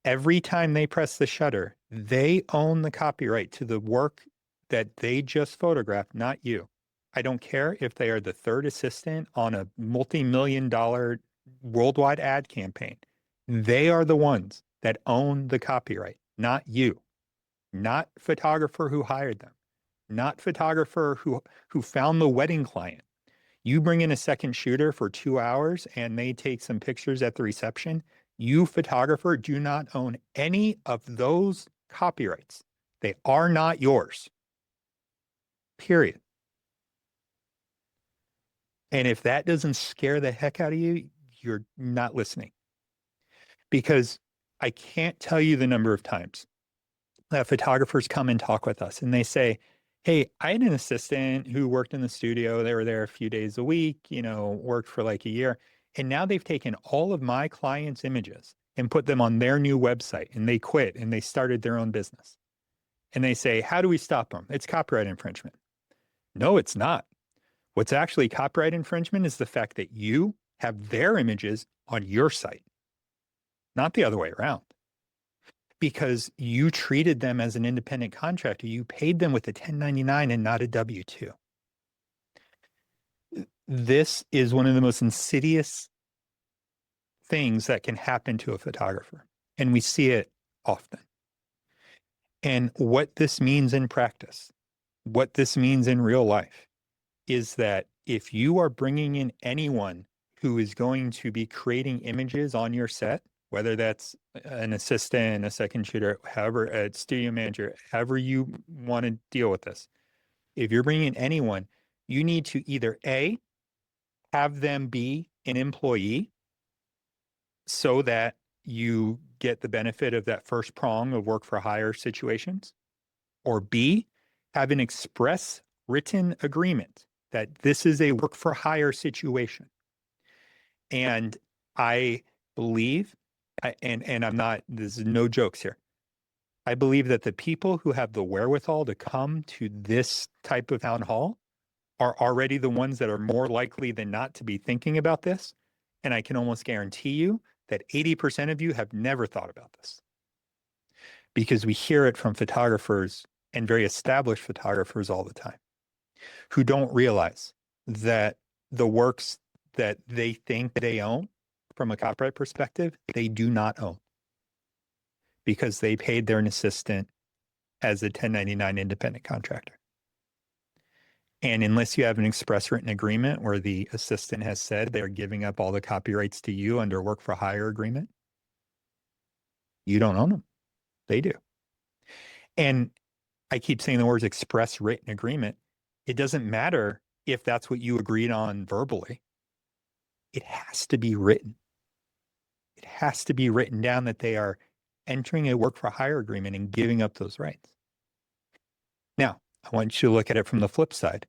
every time they press the shutter, they own the copyright to the work that they just photographed, not you. I don't care if they are the third assistant on a multi-million-dollar worldwide ad campaign. They are the ones that own the copyright, not you, not photographer who hired them, not photographer who found the wedding client. You bring in a second shooter for 2 hours and they take some pictures at the reception. You, photographer, do not own any of those copyrights. They are not yours. Period. And if that doesn't scare the heck out of you, you're not listening. Because I can't tell you the number of times that photographers come and talk with us and they say, hey, I had an assistant who worked in the studio. They were there a few days a week, worked for like a year. And now they've taken all of my clients' images and put them on their new website and they quit and they started their own business. And they say, how do we stop them? It's copyright infringement. No, it's not. What's actually copyright infringement is the fact that you have their images on your site, not the other way around. Because you treated them as an independent contractor. You paid them with a 1099 and not a W-2. This is one of the most insidious things that can happen to a photographer. And we see it often. And what this means in practice, what this means in real life, is that if you are bringing in anyone who is going to be creating images on your set, whether that's an assistant, a second shooter, however, a studio manager, however you want to deal with this. If you're bringing in anyone, you need to either A, have them be an employee so that you get the benefit of that first prong of work for hire situations, or B, have an express written agreement that this is a work for hire situation. And I believe, and I'm not, there's no jokes here. I believe that the people who have the wherewithal to come to this type of town hall are already the ones that are more likely than not to be thinking about this. And I can almost guarantee you that 80% of you have never thought about this. Because we hear it from photographers and very established photographers all the time who don't realize that the works that they think they own from a copyright perspective, they do not own because they paid their assistant as a 1099 independent contractor. And unless you have an express written agreement where the assistant has said they're giving up all the copyrights to you under work for hire agreement, you don't own them. They do. And I keep saying the words express written agreement. It doesn't matter if that's what you agreed on verbally. It has to be written. It has to be written down that they are entering a work for hire agreement and giving up those rights. Now, I want you to look at it from the flip side.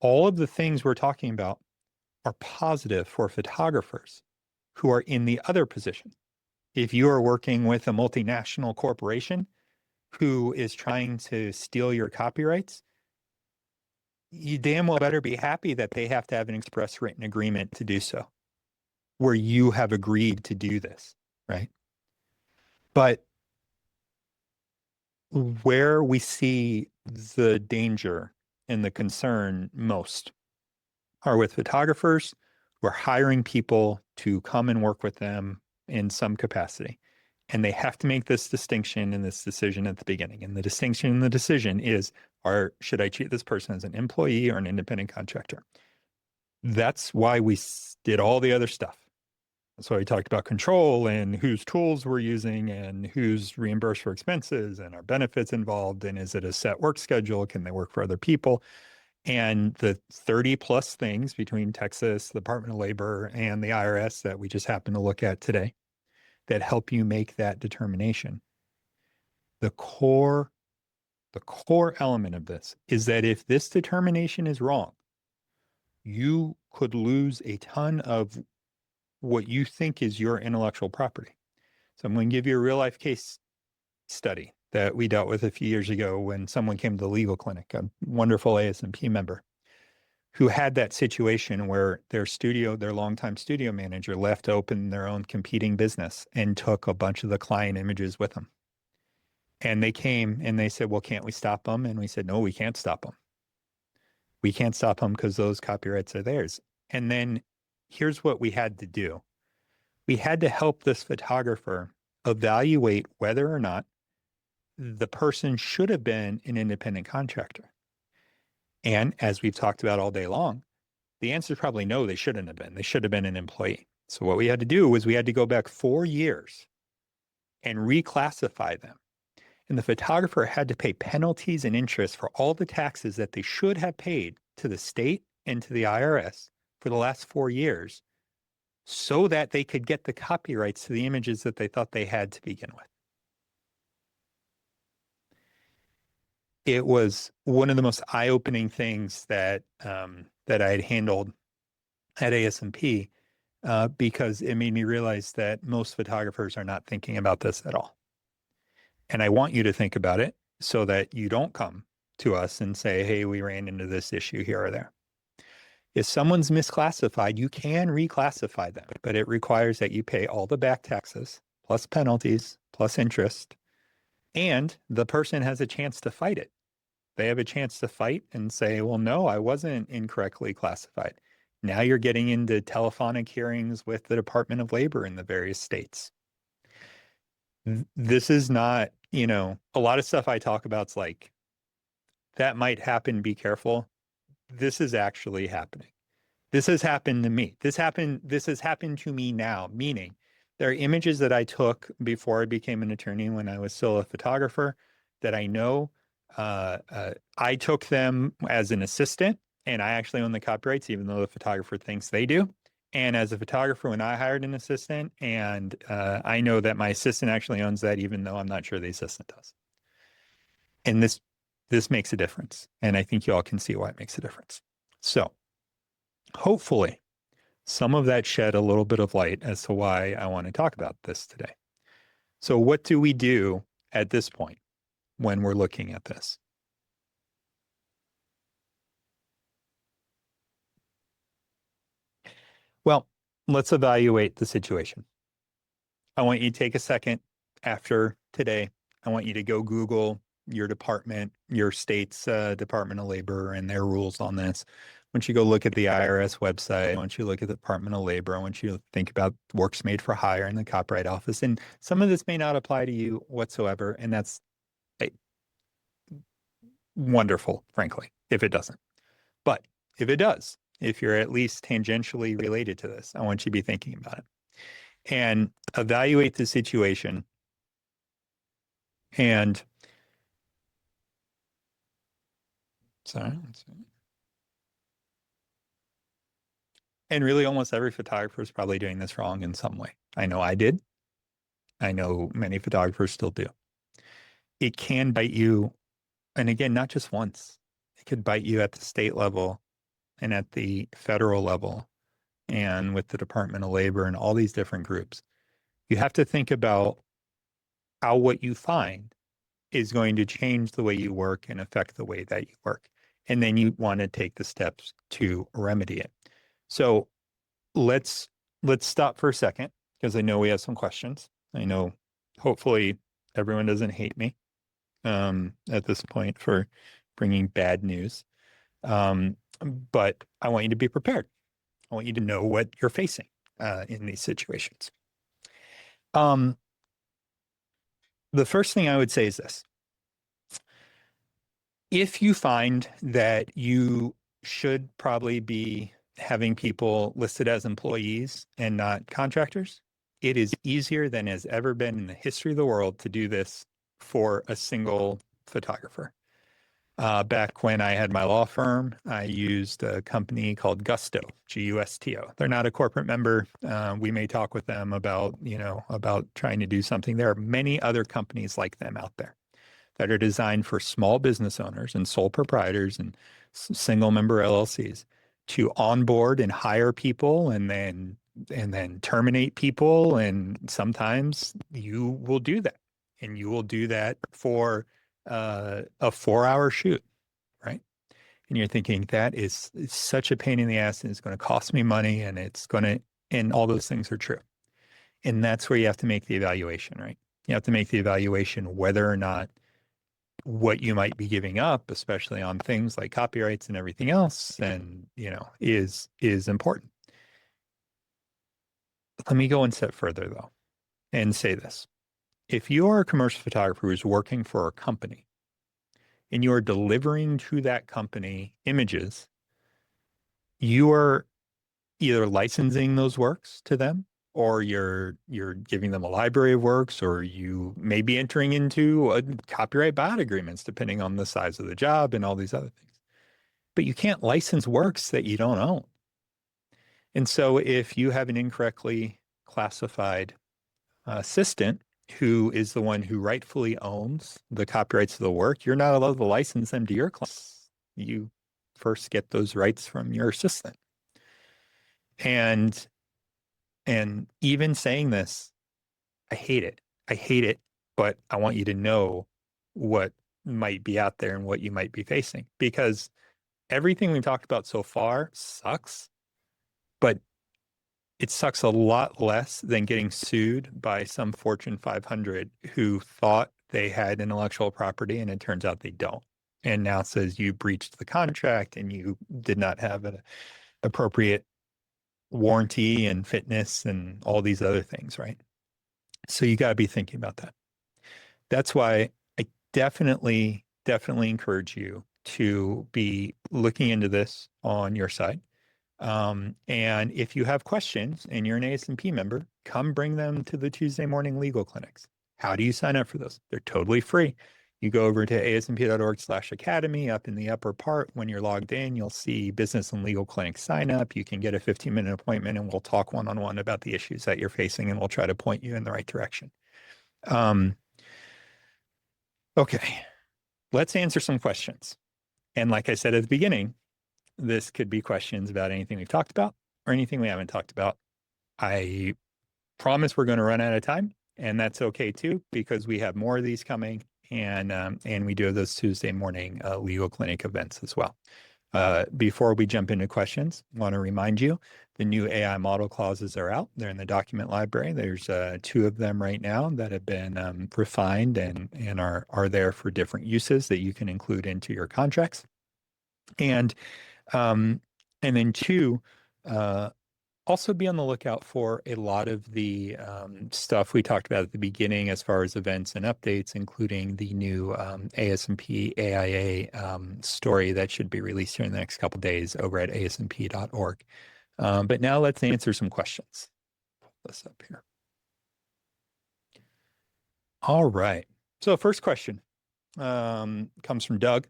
All of the things we're talking about are positive for photographers who are in the other position. If you are working with a multinational corporation who is trying to steal your copyrights, you damn well better be happy that they have to have an express written agreement to do so, where you have agreed to do this, right? But where we see the danger and the concern most are with photographers who are hiring people to come and work with them in some capacity. And they have to make this distinction and this decision at the beginning. And the distinction and the decision is, should I treat this person as an employee or an independent contractor? That's why we did all the other stuff. That's why we talked about control and whose tools we're using and who's reimbursed for expenses and our benefits involved. And is it a set work schedule? Can they work for other people? And the 30 plus things between Texas, the Department of Labor, and the IRS that we just happened to look at today that help you make that determination. The core element of this is that if this determination is wrong, you could lose a ton of what you think is your intellectual property. So I'm going to give you a real life case study that we dealt with a few years ago when someone came to the legal clinic, a wonderful ASMP member who had that situation where their longtime studio manager left open their own competing business and took a bunch of the client images with them. And they came and they said, well, can't we stop them? And we said, no, we can't stop them. We can't stop them because those copyrights are theirs. And then here's what we had to do. We had to help this photographer evaluate whether or not the person should have been an independent contractor. And as we've talked about all day long, the answer is probably no, they shouldn't have been. They should have been an employee. So what we had to do was we had to go back 4 years and reclassify them. And the photographer had to pay penalties and interest for all the taxes that they should have paid to the state and to the IRS for the last 4 years so that they could get the copyrights to the images that they thought they had to begin with. It was one of the most eye-opening things that that I had handled at ASMP because it made me realize that most photographers are not thinking about this at all. And I want you to think about it so that you don't come to us and say, hey, we ran into this issue here or there. If someone's misclassified, you can reclassify them, but it requires that you pay all the back taxes, plus penalties, plus interest, and the person has a chance to fight it. They have a chance to fight and say, well, no, I wasn't incorrectly classified. Now you're getting into telephonic hearings with the Department of Labor in the various states. This is not, a lot of stuff I talk about is like, that might happen, be careful. This is actually happening. This has happened to me. This has happened to me now, meaning there are images that I took before I became an attorney when I was still a photographer that I know I took them as an assistant and I actually own the copyrights, even though the photographer thinks they do. And as a photographer, when I hired an assistant, and I know that my assistant actually owns that, even though I'm not sure the assistant does. And this makes a difference. And I think you all can see why it makes a difference. So hopefully some of that shed a little bit of light as to why I want to talk about this today. So what do we do at this point when we're looking at this? Well, let's evaluate the situation. I want you to take a second after today. I want you to go Google your department, your state's Department of Labor and their rules on this. I want you to go look at the IRS website. I want you to look at the Department of Labor. I want you to think about works made for hire in the Copyright Office. And some of this may not apply to you whatsoever. And that's wonderful, frankly, if it doesn't. But if it does, if you're at least tangentially related to this, I want you to be thinking about it and evaluate the situation. And sorry. And really, almost every photographer is probably doing this wrong in some way. I know I did. I know many photographers still do. It can bite you. And again, not just once. It could bite you at the state level and at the federal level and with the Department of Labor and all these different groups, you have to think about how what you find is going to change the way you work and affect the way that you work. And then you want to take the steps to remedy it. So let's stop for a second because I know we have some questions. I know hopefully everyone doesn't hate me at this point for bringing bad news. But I want you to be prepared. I want you to know what you're facing in these situations. The first thing I would say is this. If you find that you should probably be having people listed as employees and not contractors, it is easier than has ever been in the history of the world to do this for a single photographer. Back when I had my law firm, I used a company called Gusto, Gusto. They're not a corporate member. We may talk with them about, about trying to do something. There are many other companies like them out there that are designed for small business owners and sole proprietors and single member LLCs to onboard and hire people and then terminate people. And sometimes you will do that. And you will do that for a 4-hour shoot, right? And you're thinking that is such a pain in the ass and it's going to cost me money and all those things are true. And that's where you have to make the evaluation, right? You have to make the evaluation whether or not what you might be giving up, especially on things like copyrights and everything else, and is important. Let me go one step further though, and say this. If you are a commercial photographer who's working for a company and you are delivering to that company images, you are either licensing those works to them, or you're giving them a library of works, or you may be entering into a copyright buyout agreements, depending on the size of the job and all these other things. But you can't license works that you don't own. And so if you have an incorrectly classified assistant who is the one who rightfully owns the copyrights of the work, you're not allowed to license them to your class. You first get those rights from your assistant. And even saying this, I hate it. I hate it, but I want you to know what might be out there and what you might be facing, because everything we've talked about so far sucks, but it sucks a lot less than getting sued by some Fortune 500 who thought they had intellectual property and it turns out they don't. And now says you breached the contract and you did not have an appropriate warranty and fitness and all these other things, right? So you got to be thinking about that. That's why I definitely encourage you to be looking into this on your side. And if you have questions and you're an ASMP member, come bring them to the Tuesday morning legal clinics. How do you sign up for those? They're totally free. You go over to asmp.org/academy. Up in the upper part, when you're logged in, you'll see business and legal clinic sign up. You can get a 15-minute appointment and we'll talk one-on-one about the issues that you're facing and we'll try to point you in the right direction. Okay, let's answer some questions. And like I said at the beginning, this could be questions about anything we've talked about or anything we haven't talked about. I promise we're going to run out of time, and that's okay too, because we have more of these coming, and we do have those Tuesday morning legal clinic events as well. Before we jump into questions, I want to remind you the new AI model clauses are out. They're in the document library. There's 2 of them right now that have been refined and are there for different uses that you can include into your contracts. And then 2, also be on the lookout for a lot of the stuff we talked about at the beginning as far as events and updates, including the new ASMP AIA story that should be released here in the next couple of days over at asmp.org. But now let's answer some questions. Pull this up here. All right. So first question comes from Doug.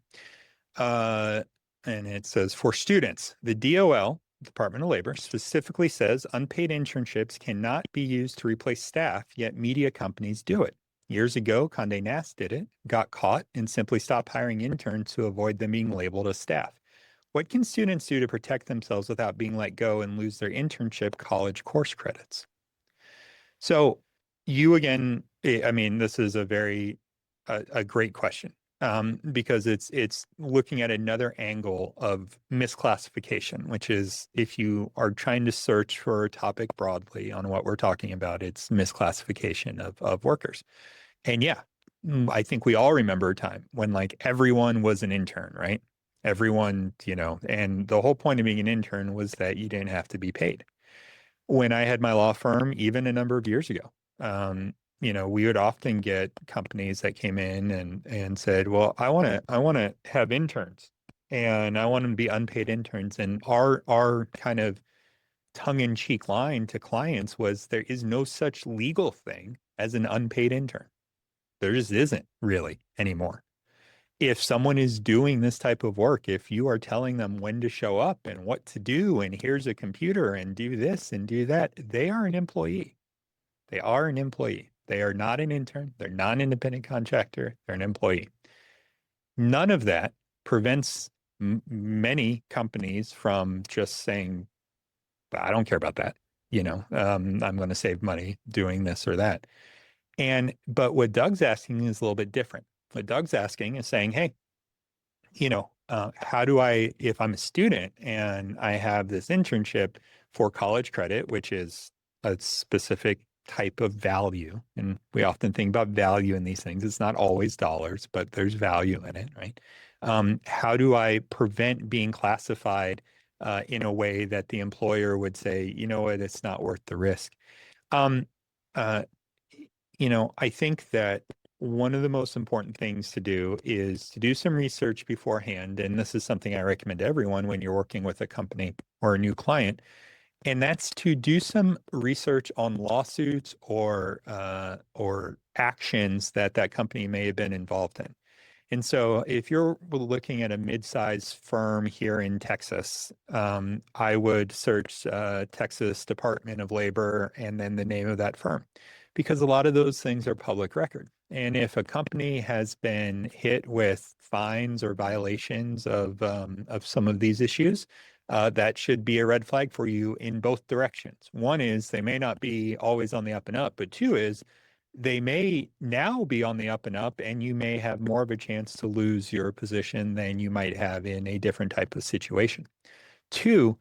And it says, for students, the DOL, Department of Labor, specifically says unpaid internships cannot be used to replace staff, yet media companies do it. Years ago, Condé Nast did it, got caught, and simply stopped hiring interns to avoid them being labeled as staff. What can students do to protect themselves without being let go and lose their internship college course credits? So you again, I mean, this is a very a great question, because it's looking at another angle of misclassification, which is if you are trying to search for a topic broadly on what we're talking about, it's misclassification of workers. And yeah, I think we all remember a time when like everyone was an intern, right? Everyone, and the whole point of being an intern was that you didn't have to be paid. When I had my law firm, even a number of years ago, we would often get companies that came in and said, "Well, I want to have interns, and I want them to be unpaid interns." And our kind of tongue-in-cheek line to clients was, "There is no such legal thing as an unpaid intern. There just isn't really anymore." If someone is doing this type of work, if you are telling them when to show up and what to do, and here's a computer and do this and do that, they are an employee. They are an employee. They are not an intern. They're not an independent contractor. They're an employee. None of that prevents many companies from just saying, I don't care about that. I'm going to save money doing this or that. But what Doug's asking is a little bit different. What Doug's asking is saying, hey, how do I, if I'm a student and I have this internship for college credit, which is a specific type of value, and we often think about value in these things. It's not always dollars, but there's value in it, right? How do I prevent being classified in a way that the employer would say, you know what, it's not worth the risk? Um, uh, I think that one of the most important things to do is to do some research beforehand. And this is something I recommend to everyone when you're working with a company or a new client. And that's to do some research on lawsuits or actions that that company may have been involved in. And so if you're looking at a mid-sized firm here in Texas, I would search Texas Department of Labor and then the name of that firm, because a lot of those things are public record. And if a company has been hit with fines or violations of some of these issues, that should be a red flag for you in both directions. One is they may not be always on the up and up, but two is they may now be on the up and up, and you may have more of a chance to lose your position than you might have in a different type of situation. Two,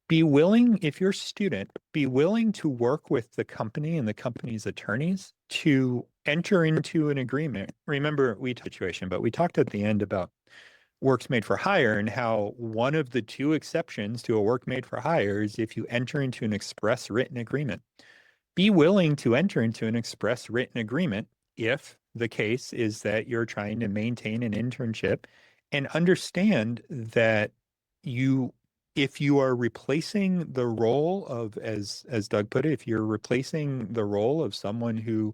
be willing, if you're a student, be willing to work with the company and the company's attorneys to enter into an agreement. Remember, but we talked at the end about works made for hire and how one of the two exceptions to a work made for hire is if you enter into an express written agreement. Be willing to enter into an express written agreement if the case is that you're trying to maintain an internship, and understand that if you are replacing the role of, as Doug put it, if you're replacing the role of someone who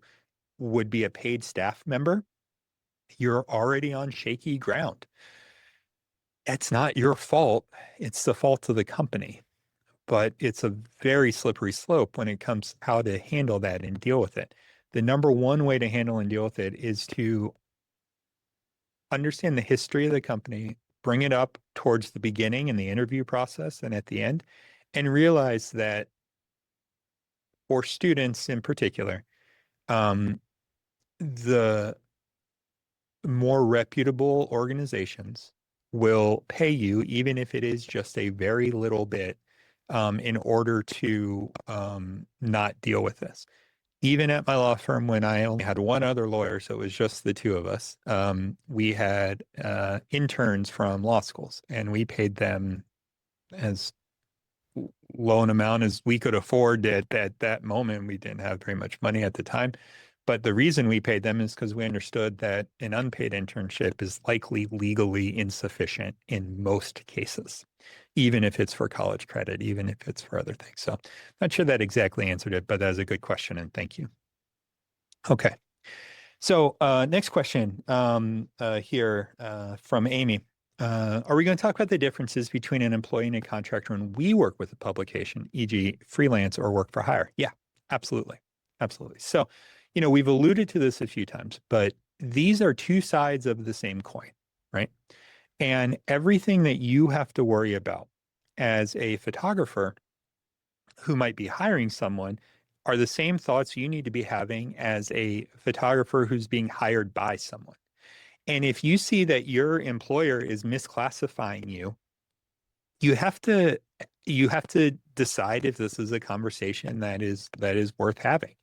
would be a paid staff member, you're already on shaky ground. It's not your fault. It's the fault of the company. But it's a very slippery slope when it comes how to handle that and deal with it. The number one way to handle and deal with it is to understand the history of the company, bring it up towards the beginning in the interview process and at the end, and realize that for students in particular, the more reputable organizations will pay you, even if it is just a very little bit, in order to not deal with this. Even at my law firm, when I only had one other lawyer, so it was just the two of us, we had interns from law schools, and we paid them as low an amount as we could afford at that moment. We didn't have very much money at the time. But the reason we paid them is because we understood that an unpaid internship is likely legally insufficient in most cases, even if it's for college credit, even if it's for other things. So not sure that exactly answered it, but that was a good question, and thank you. Okay. So next question here from Amy. Are we going to talk about the differences between an employee and a contractor when we work with a publication, e.g. freelance or work for hire? Yeah, absolutely. Absolutely. So, we've alluded to this a few times, but these are two sides of the same coin, right? And everything that you have to worry about as a photographer who might be hiring someone are the same thoughts you need to be having as a photographer who's being hired by someone. And if you see that your employer is misclassifying you, you have to decide if this is a conversation that is worth having.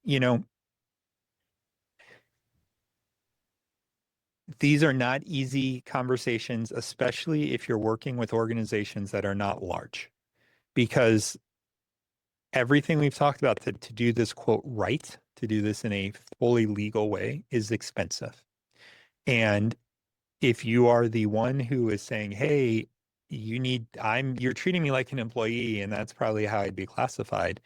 You know, these are not easy conversations, especially if you're working with organizations that are not large, because everything we've talked about to do this quote right, to do this in a fully legal way is expensive. And if you are the one who is saying, hey, you're treating me like an employee, and that's probably how I'd be classified,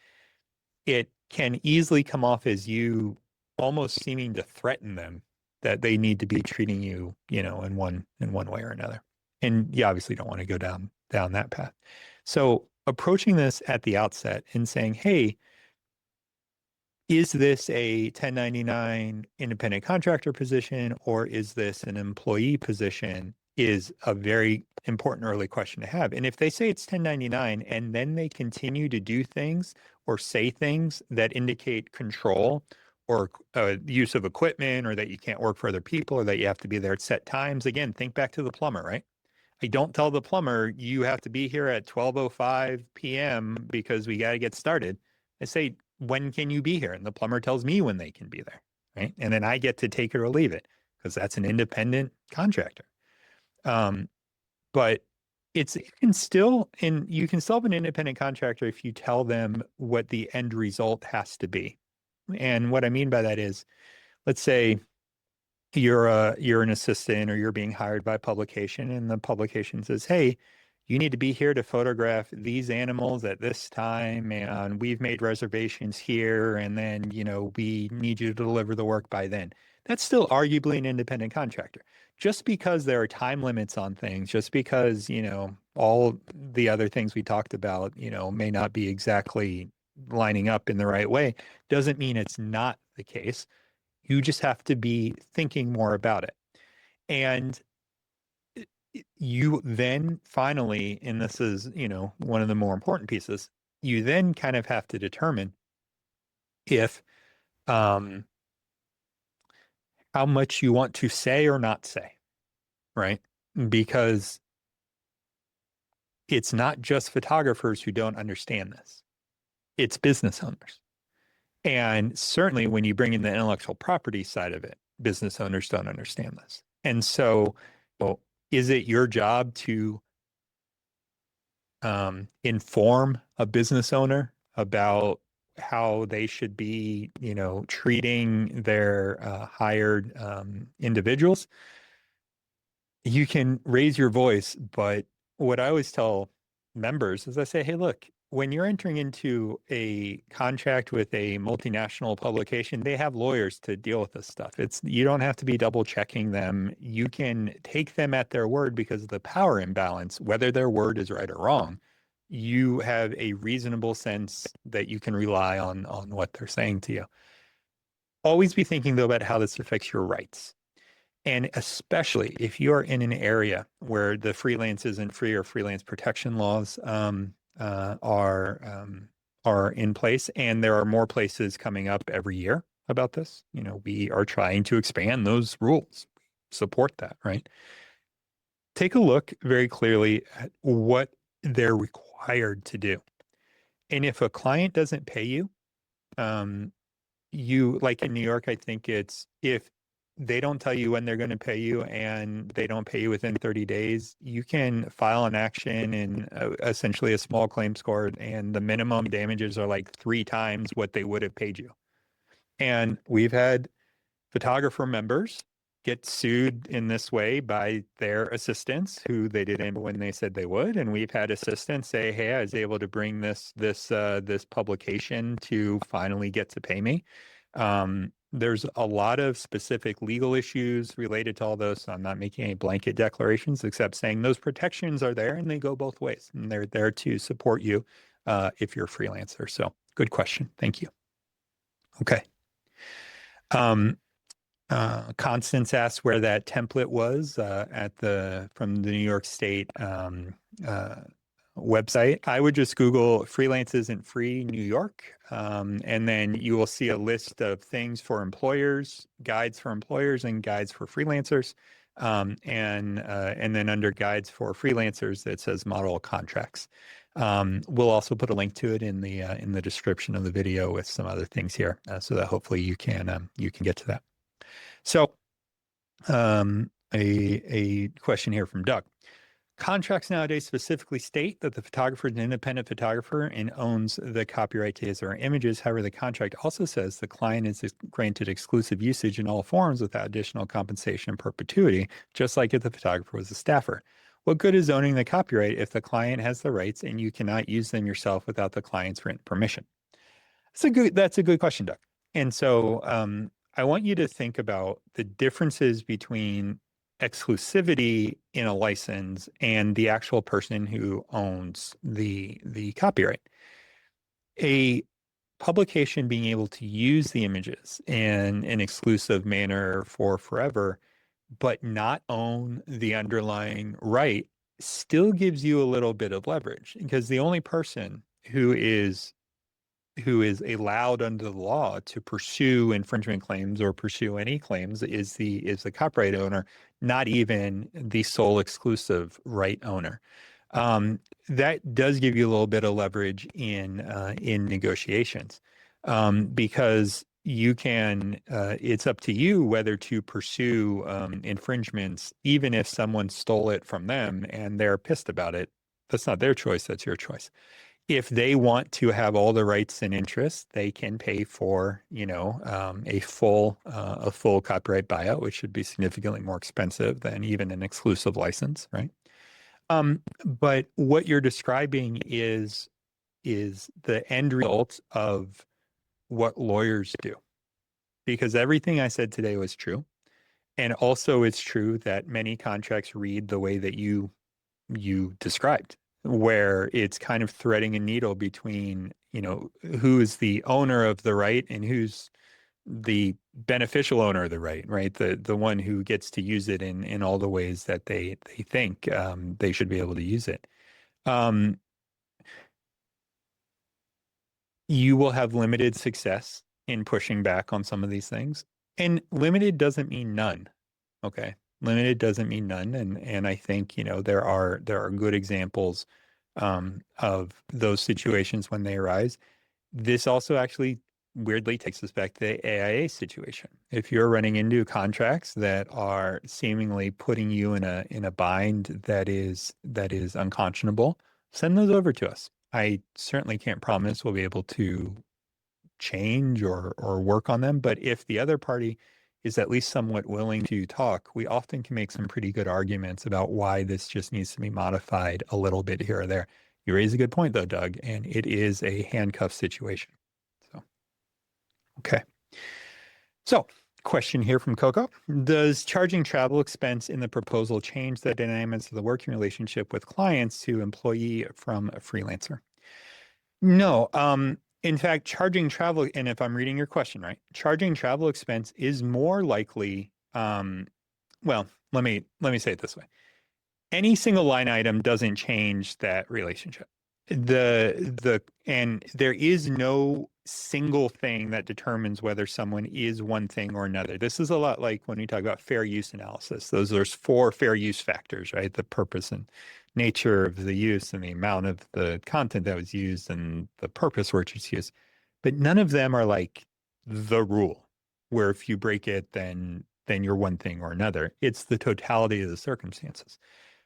it can easily come off as you almost seeming to threaten them that they need to be treating you, in one way or another. And you obviously don't want to go down that path. So approaching this at the outset and saying, hey, is this a 1099 independent contractor position or is this an employee position is a very important early question to have. And if they say it's 1099 and then they continue to do things or say things that indicate control or use of equipment or that you can't work for other people or that you have to be there at set times, again, think back to the plumber, right? I don't tell the plumber you have to be here at 12:05 p.m. because we got to get started. I say, when can you be here? And the plumber tells me when they can be there, right? And then I get to take it or leave it because that's an independent contractor. But you can still have an independent contractor if you tell them what the end result has to be. And what I mean by that is, let's say you're an assistant or you're being hired by a publication and the publication says, hey, you need to be here to photograph these animals at this time and we've made reservations here and then we need you to deliver the work by then. That's still arguably an independent contractor. Just because there are time limits on things, just because all the other things we talked about may not be exactly lining up in the right way, doesn't mean it's not the case. You just have to be thinking more about it. And you then finally, and this is, one of the more important pieces, you then kind of have to determine if how much you want to say or not say, right? Because it's not just photographers who don't understand this. It's business owners. And certainly when you bring in the intellectual property side of it, business owners don't understand this. And so, well, is it your job to inform a business owner about how they should be, treating their hired individuals? You can raise your voice, but what I always tell members is I say, hey, look, when you're entering into a contract with a multinational publication, they have lawyers to deal with this stuff. You don't have to be double checking them. You can take them at their word because of the power imbalance, whether their word is right or wrong. You have a reasonable sense that you can rely on what they're saying to you. Always be thinking though about how this affects your rights. And especially if you're in an area where the freelance isn't free or freelance protection laws are in place, and there are more places coming up every year about this. We are trying to expand those rules. Support that, right? Take a look very clearly at what they're required to do. And if a client doesn't pay you, like in New York, I think it's if they don't tell you when they're going to pay you and they don't pay you within 30 days, you can file an action in essentially a small claims court, and the minimum damages are like 3 times what they would have paid you. And we've had photographer members get sued in this way by their assistants who they didn't when they said they would. And we've had assistants say, hey, I was able to bring this publication to finally get to pay me. There's a lot of specific legal issues related to all those. So I'm not making any blanket declarations except saying those protections are there and they go both ways. And they're there to support you if you're a freelancer. So good question. Thank you. Okay. Constance asked where that template was from the New York State website. I would just Google "freelance isn't free New York," and then you will see a list of things for employers, guides for employers, and guides for freelancers. And then under guides for freelancers, it says model contracts. We'll also put a link to it in the description of the video with some other things here, so that hopefully you can get to that. So, a question here from Doug. Contracts nowadays specifically state that the photographer is an independent photographer and owns the copyright to his or her images. However, the contract also says the client is granted exclusive usage in all forms without additional compensation in perpetuity, just like if the photographer was a staffer. What good is owning the copyright if the client has the rights and you cannot use them yourself without the client's written permission? That's a good question, Doug. And so I want you to think about the differences between exclusivity in a license and the actual person who owns the copyright. A publication being able to use the images in an exclusive manner for forever, but not own the underlying right, still gives you a little bit of leverage, because the only person who is allowed under the law to pursue infringement claims or pursue any claims is the copyright owner, not even the sole exclusive right owner. That does give you a little bit of leverage in negotiations, because you can. It's up to you whether to pursue infringements, even if someone stole it from them and they're pissed about it. That's not their choice. That's your choice. If they want to have all the rights and interests, they can pay for, a full copyright buyout, which should be significantly more expensive than even an exclusive license, right? But what you're describing is the end result of what lawyers do, because everything I said today was true, and also it's true that many contracts read the way that you described, where it's kind of threading a needle between, who is the owner of the right and who's the beneficial owner of the right? The one who gets to use it in all the ways that they think they should be able to use it. You will have limited success in pushing back on some of these things. And limited doesn't mean none. Okay. Limited doesn't mean none. And I think, there are good examples of those situations when they arise. This also actually weirdly takes us back to the AIA situation. If you're running into contracts that are seemingly putting you in a bind that is unconscionable, send those over to us. I certainly can't promise we'll be able to change or work on them, but if the other party is at least somewhat willing to talk, we often can make some pretty good arguments about why this just needs to be modified a little bit here or there. You raise a good point, though, Doug, and it is a handcuff situation. So, okay. So, question here from Coco. Does charging travel expense in the proposal change the dynamics of the working relationship with clients to employee from a freelancer? No. In fact, charging travel, and if I'm reading your question right, charging travel expense is more likely, well, let me say it this way. Any single line item doesn't change that relationship. And there is no single thing that determines whether someone is one thing or another. This is a lot like when we talk about fair use analysis. There's 4 fair use factors, right? The purpose and nature of the use and the amount of the content that was used and the purpose for which it's used. But none of them are like the rule, where if you break it, then you're one thing or another. It's the totality of the circumstances.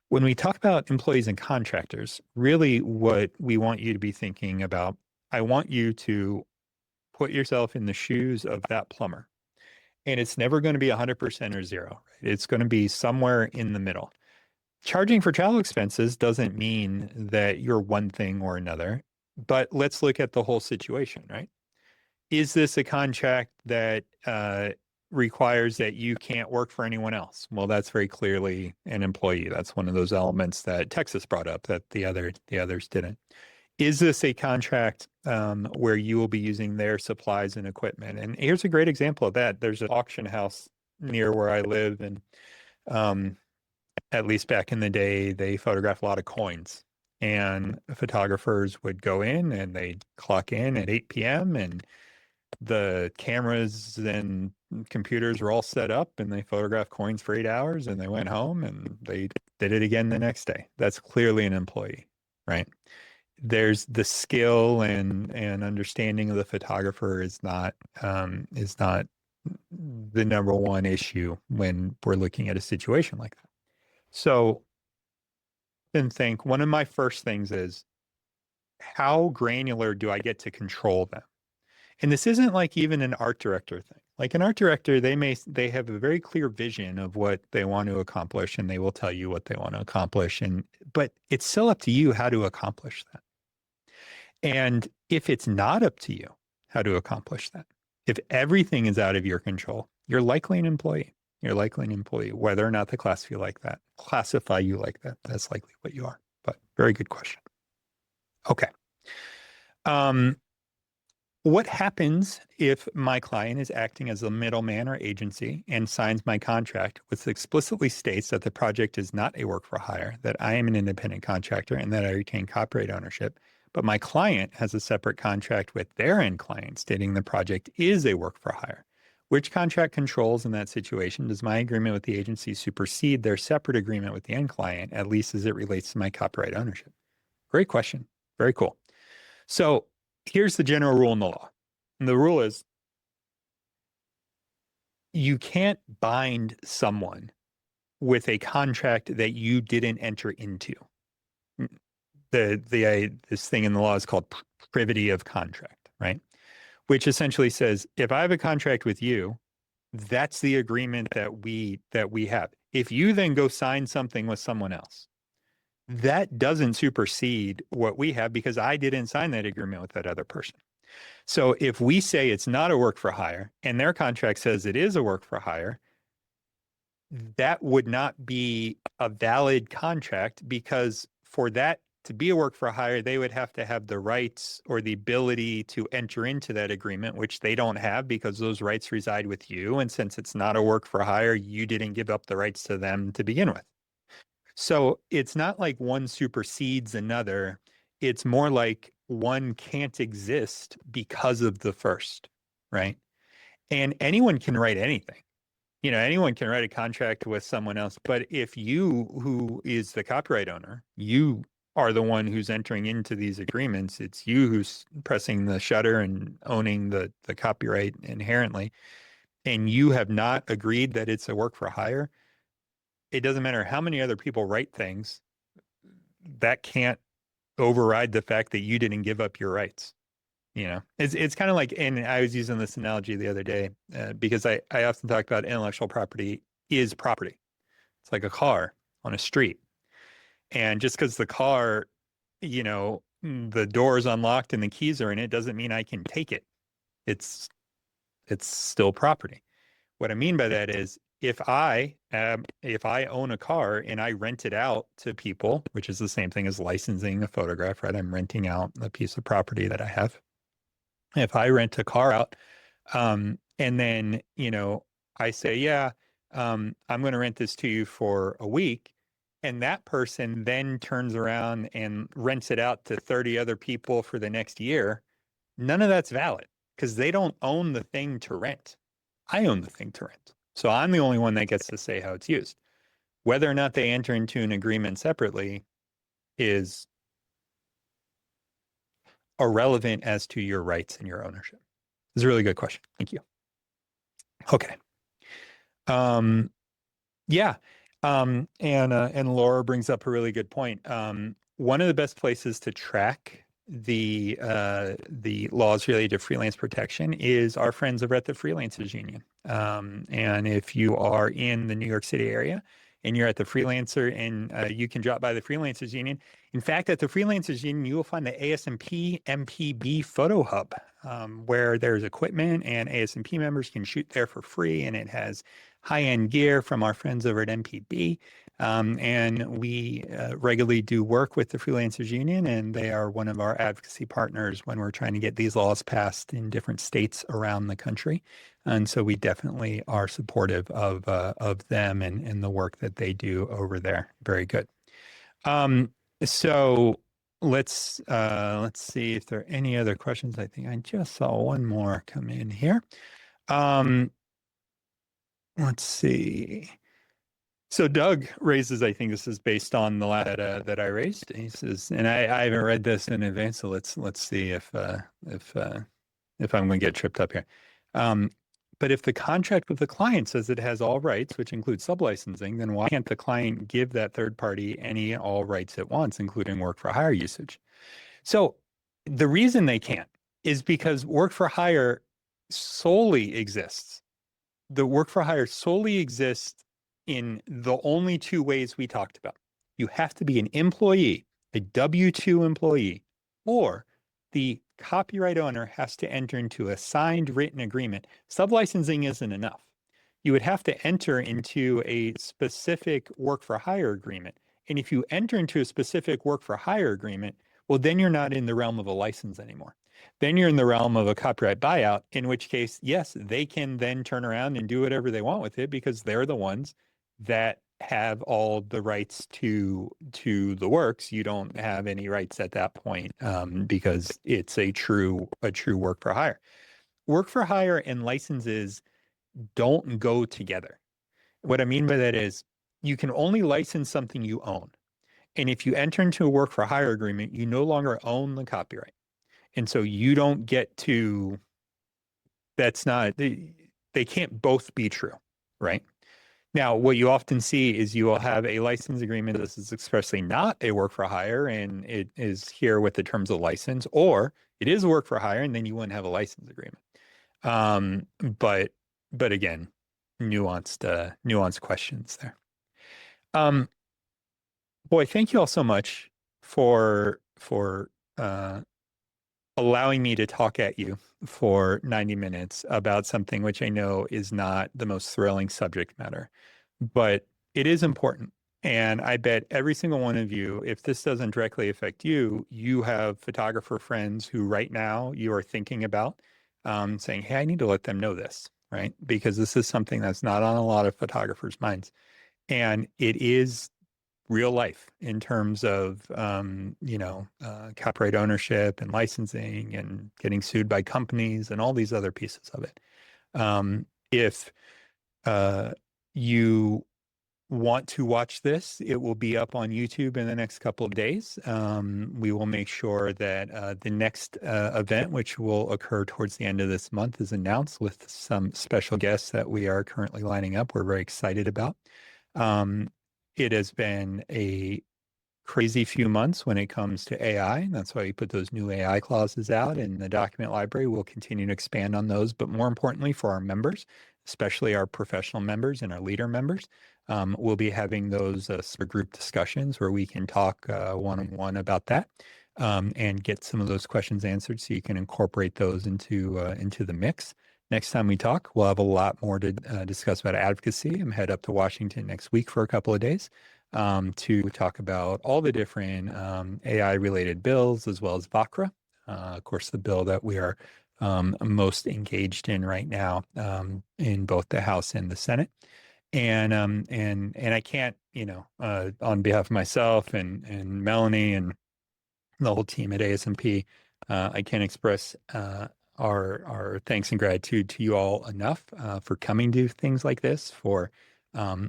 When we talk about employees and contractors, really what we want you to be thinking about, I want you to put yourself in the shoes of that plumber. And it's never going to be 100% or zero. Right? It's going to be somewhere in the middle. Charging for travel expenses doesn't mean that you're one thing or another, but let's look at the whole situation, right? Is this a contract that requires that you can't work for anyone else? Well, that's very clearly an employee. That's one of those elements that Texas brought up that the others didn't. Is this a contract where you will be using their supplies and equipment? And here's a great example of that. There's an auction house near where I live, and at least back in the day, they photographed a lot of coins. And photographers would go in and they'd clock in at 8 p.m. and the cameras and computers were all set up and they photographed coins for 8 hours and they went home and they did it again the next day. That's clearly an employee, right? There's the skill and understanding of the photographer is not the number one issue when we're looking at a situation like that. So then think one of my first things is, how granular do I get to control them? And this isn't like even an art director thing. Like an art director, they have a very clear vision of what they want to accomplish, and they will tell you what they want to accomplish. But it's still up to you how to accomplish that. And if it's not up to you how to accomplish that, if everything is out of your control, you're likely an employee. You're likely an employee, whether or not they classify you like that. That's likely what you are. But very good question. Okay. What happens if my client is acting as a middleman or agency and signs my contract, which explicitly states that the project is not a work for hire, that I am an independent contractor, and that I retain copyright ownership, but my client has a separate contract with their end client stating the project is a work for hire? Which contract controls in that situation? Does my agreement with the agency supersede their separate agreement with the end client, at least as it relates to my copyright ownership? Great question. Very cool. So here's the general rule in the law. And the rule is you can't bind someone with a contract that you didn't enter into. This thing in the law is called privity of contract, right? Which essentially says, if I have a contract with you, that's the agreement that we have. If you then go sign something with someone else, that doesn't supersede what we have because I didn't sign that agreement with that other person. So if we say it's not a work for hire and their contract says it is a work for hire, that would not be a valid contract, because for that to be a work for hire, they would have to have the rights or the ability to enter into that agreement, which they don't have because those rights reside with you. And since it's not a work for hire, you didn't give up the rights to them to begin with. So it's not like one supersedes another. It's more like one can't exist because of the first, right? And anyone can write anything. Anyone can write a contract with someone else. But if you, who is the copyright owner, you are the one who's entering into these agreements, it's you who's pressing the shutter and owning the copyright inherently, and you have not agreed that it's a work for hire, it doesn't matter how many other people write things, that can't override the fact that you didn't give up your rights. It's kind of like, and I was using this analogy the other day because I often talk about intellectual property is property. It's like a car on a street. And just because the car, the door is unlocked and the keys are in it, doesn't mean I can take it. It's still property. What I mean by that is, if I own a car and I rent it out to people, which is the same thing as licensing a photograph, right? I'm renting out a piece of property that I have. If I rent a car out, and then, I say, yeah, I'm going to rent this to you for a week. And that person then turns around and rents it out to 30 other people for the next year. None of that's valid because they don't own the thing to rent. I own the thing to rent. So I'm the only one that gets to say how it's used. Whether or not they enter into an agreement separately is irrelevant as to your rights and your ownership. It's a really good question. Thank you. Okay. Yeah. And Laura brings up a really good point. One of the best places to track the laws related to freelance protection is our friends over at the Freelancers Union. And if you are in the New York City area and you're at the Freelancer, and you can drop by the Freelancers Union. In fact, at the Freelancers Union, you will find the ASMP MPB Photo Hub, where there's equipment and ASMP members can shoot there for free, and it has high-end gear from our friends over at MPB. And we regularly do work with the Freelancers Union, and they are one of our advocacy partners when we're trying to get these laws passed in different states around the country. And so we definitely are supportive of them and the work that they do over there. Very good. So let's see if there are any other questions. I think I just saw one more come in here. Let's see. So Doug raises, I think this is based on the last that I raised. He says, and I haven't read this in advance, so let's see if I'm going to get tripped up here. But if the contract with the client says it has all rights, which includes sublicensing, then why can't the client give that third party any all rights it wants, including work for hire usage? So the reason they can't is because work for hire solely exists. The work for hire solely exists in the only two ways we talked about. You have to be an employee, a W-2 employee, or the copyright owner has to enter into a signed written agreement. Sublicensing isn't enough. You would have to enter into a specific work for hire agreement. And if you enter into a specific work for hire agreement, well, then you're not in the realm of a license anymore. Then you're in the realm of a copyright buyout, in which case, yes, they can then turn around and do whatever they want with it because they're the ones that have all the rights to the works. You don't have any rights at that point because it's a true work for hire. Work for hire and licenses don't go together. What I mean by that is you can only license something you own. And if you enter into a work for hire agreement, you no longer own the copyright. And so you don't get to, that's not, they can't both be true, right? Now, what you often see is you will have a license agreement. This is expressly not a work for hire, and it is here with the terms of license, or it is a work for hire, and then you wouldn't have a license agreement. But again, nuanced questions there. Boy, thank you all so much for allowing me to talk at you for 90 minutes about something which I know is not the most thrilling subject matter, but it is important. And I bet every single one of you, if this doesn't directly affect you, you have photographer friends who right now you are thinking about saying, hey, I need to let them know this, right? Because this is something that's not on a lot of photographers' minds. And it is real life in terms of, copyright ownership and licensing and getting sued by companies and all these other pieces of it. If you want to watch this, it will be up on YouTube in the next couple of days. We will make sure that the next event, which will occur towards the end of this month, is announced with some special guests that we are currently lining up. We're very excited about. It has been a crazy few months when it comes to AI. That's why we put those new AI clauses out in the document library. We'll continue to expand on those, but more importantly for our members, especially our professional members and our leader members, we'll be having those group discussions where we can talk one-on-one about that and get some of those questions answered so you can incorporate those into the mix. Next time we talk, we'll have a lot more to discuss about advocacy. I'm head up to Washington next week for a couple of days to talk about all the different AI-related bills, as well as VACRA, of course, the bill that we are most engaged in right now in both the House and the Senate. And I can't, on behalf of myself and Melanie and the whole team at ASMP, I can't express our thanks and gratitude to you all enough for coming to things like this, for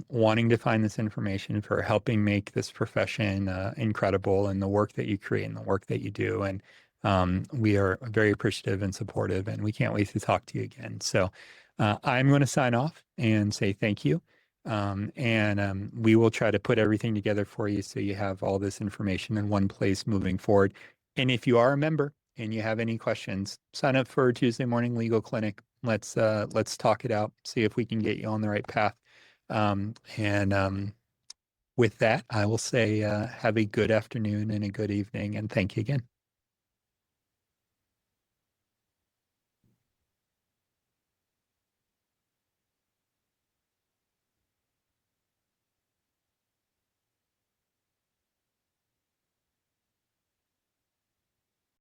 wanting to find this information, for helping make this profession incredible and the work that you create and the work that you do. And we are very appreciative and supportive, and we can't wait to talk to you again. So I'm going to sign off and say thank you. And we will try to put everything together for you so you have all this information in one place moving forward. And if you are a member and you have any questions, sign up for a Tuesday morning legal clinic. Let's talk it out, see if we can get you on the right path. With that, I will say have a good afternoon and a good evening, and thank you again.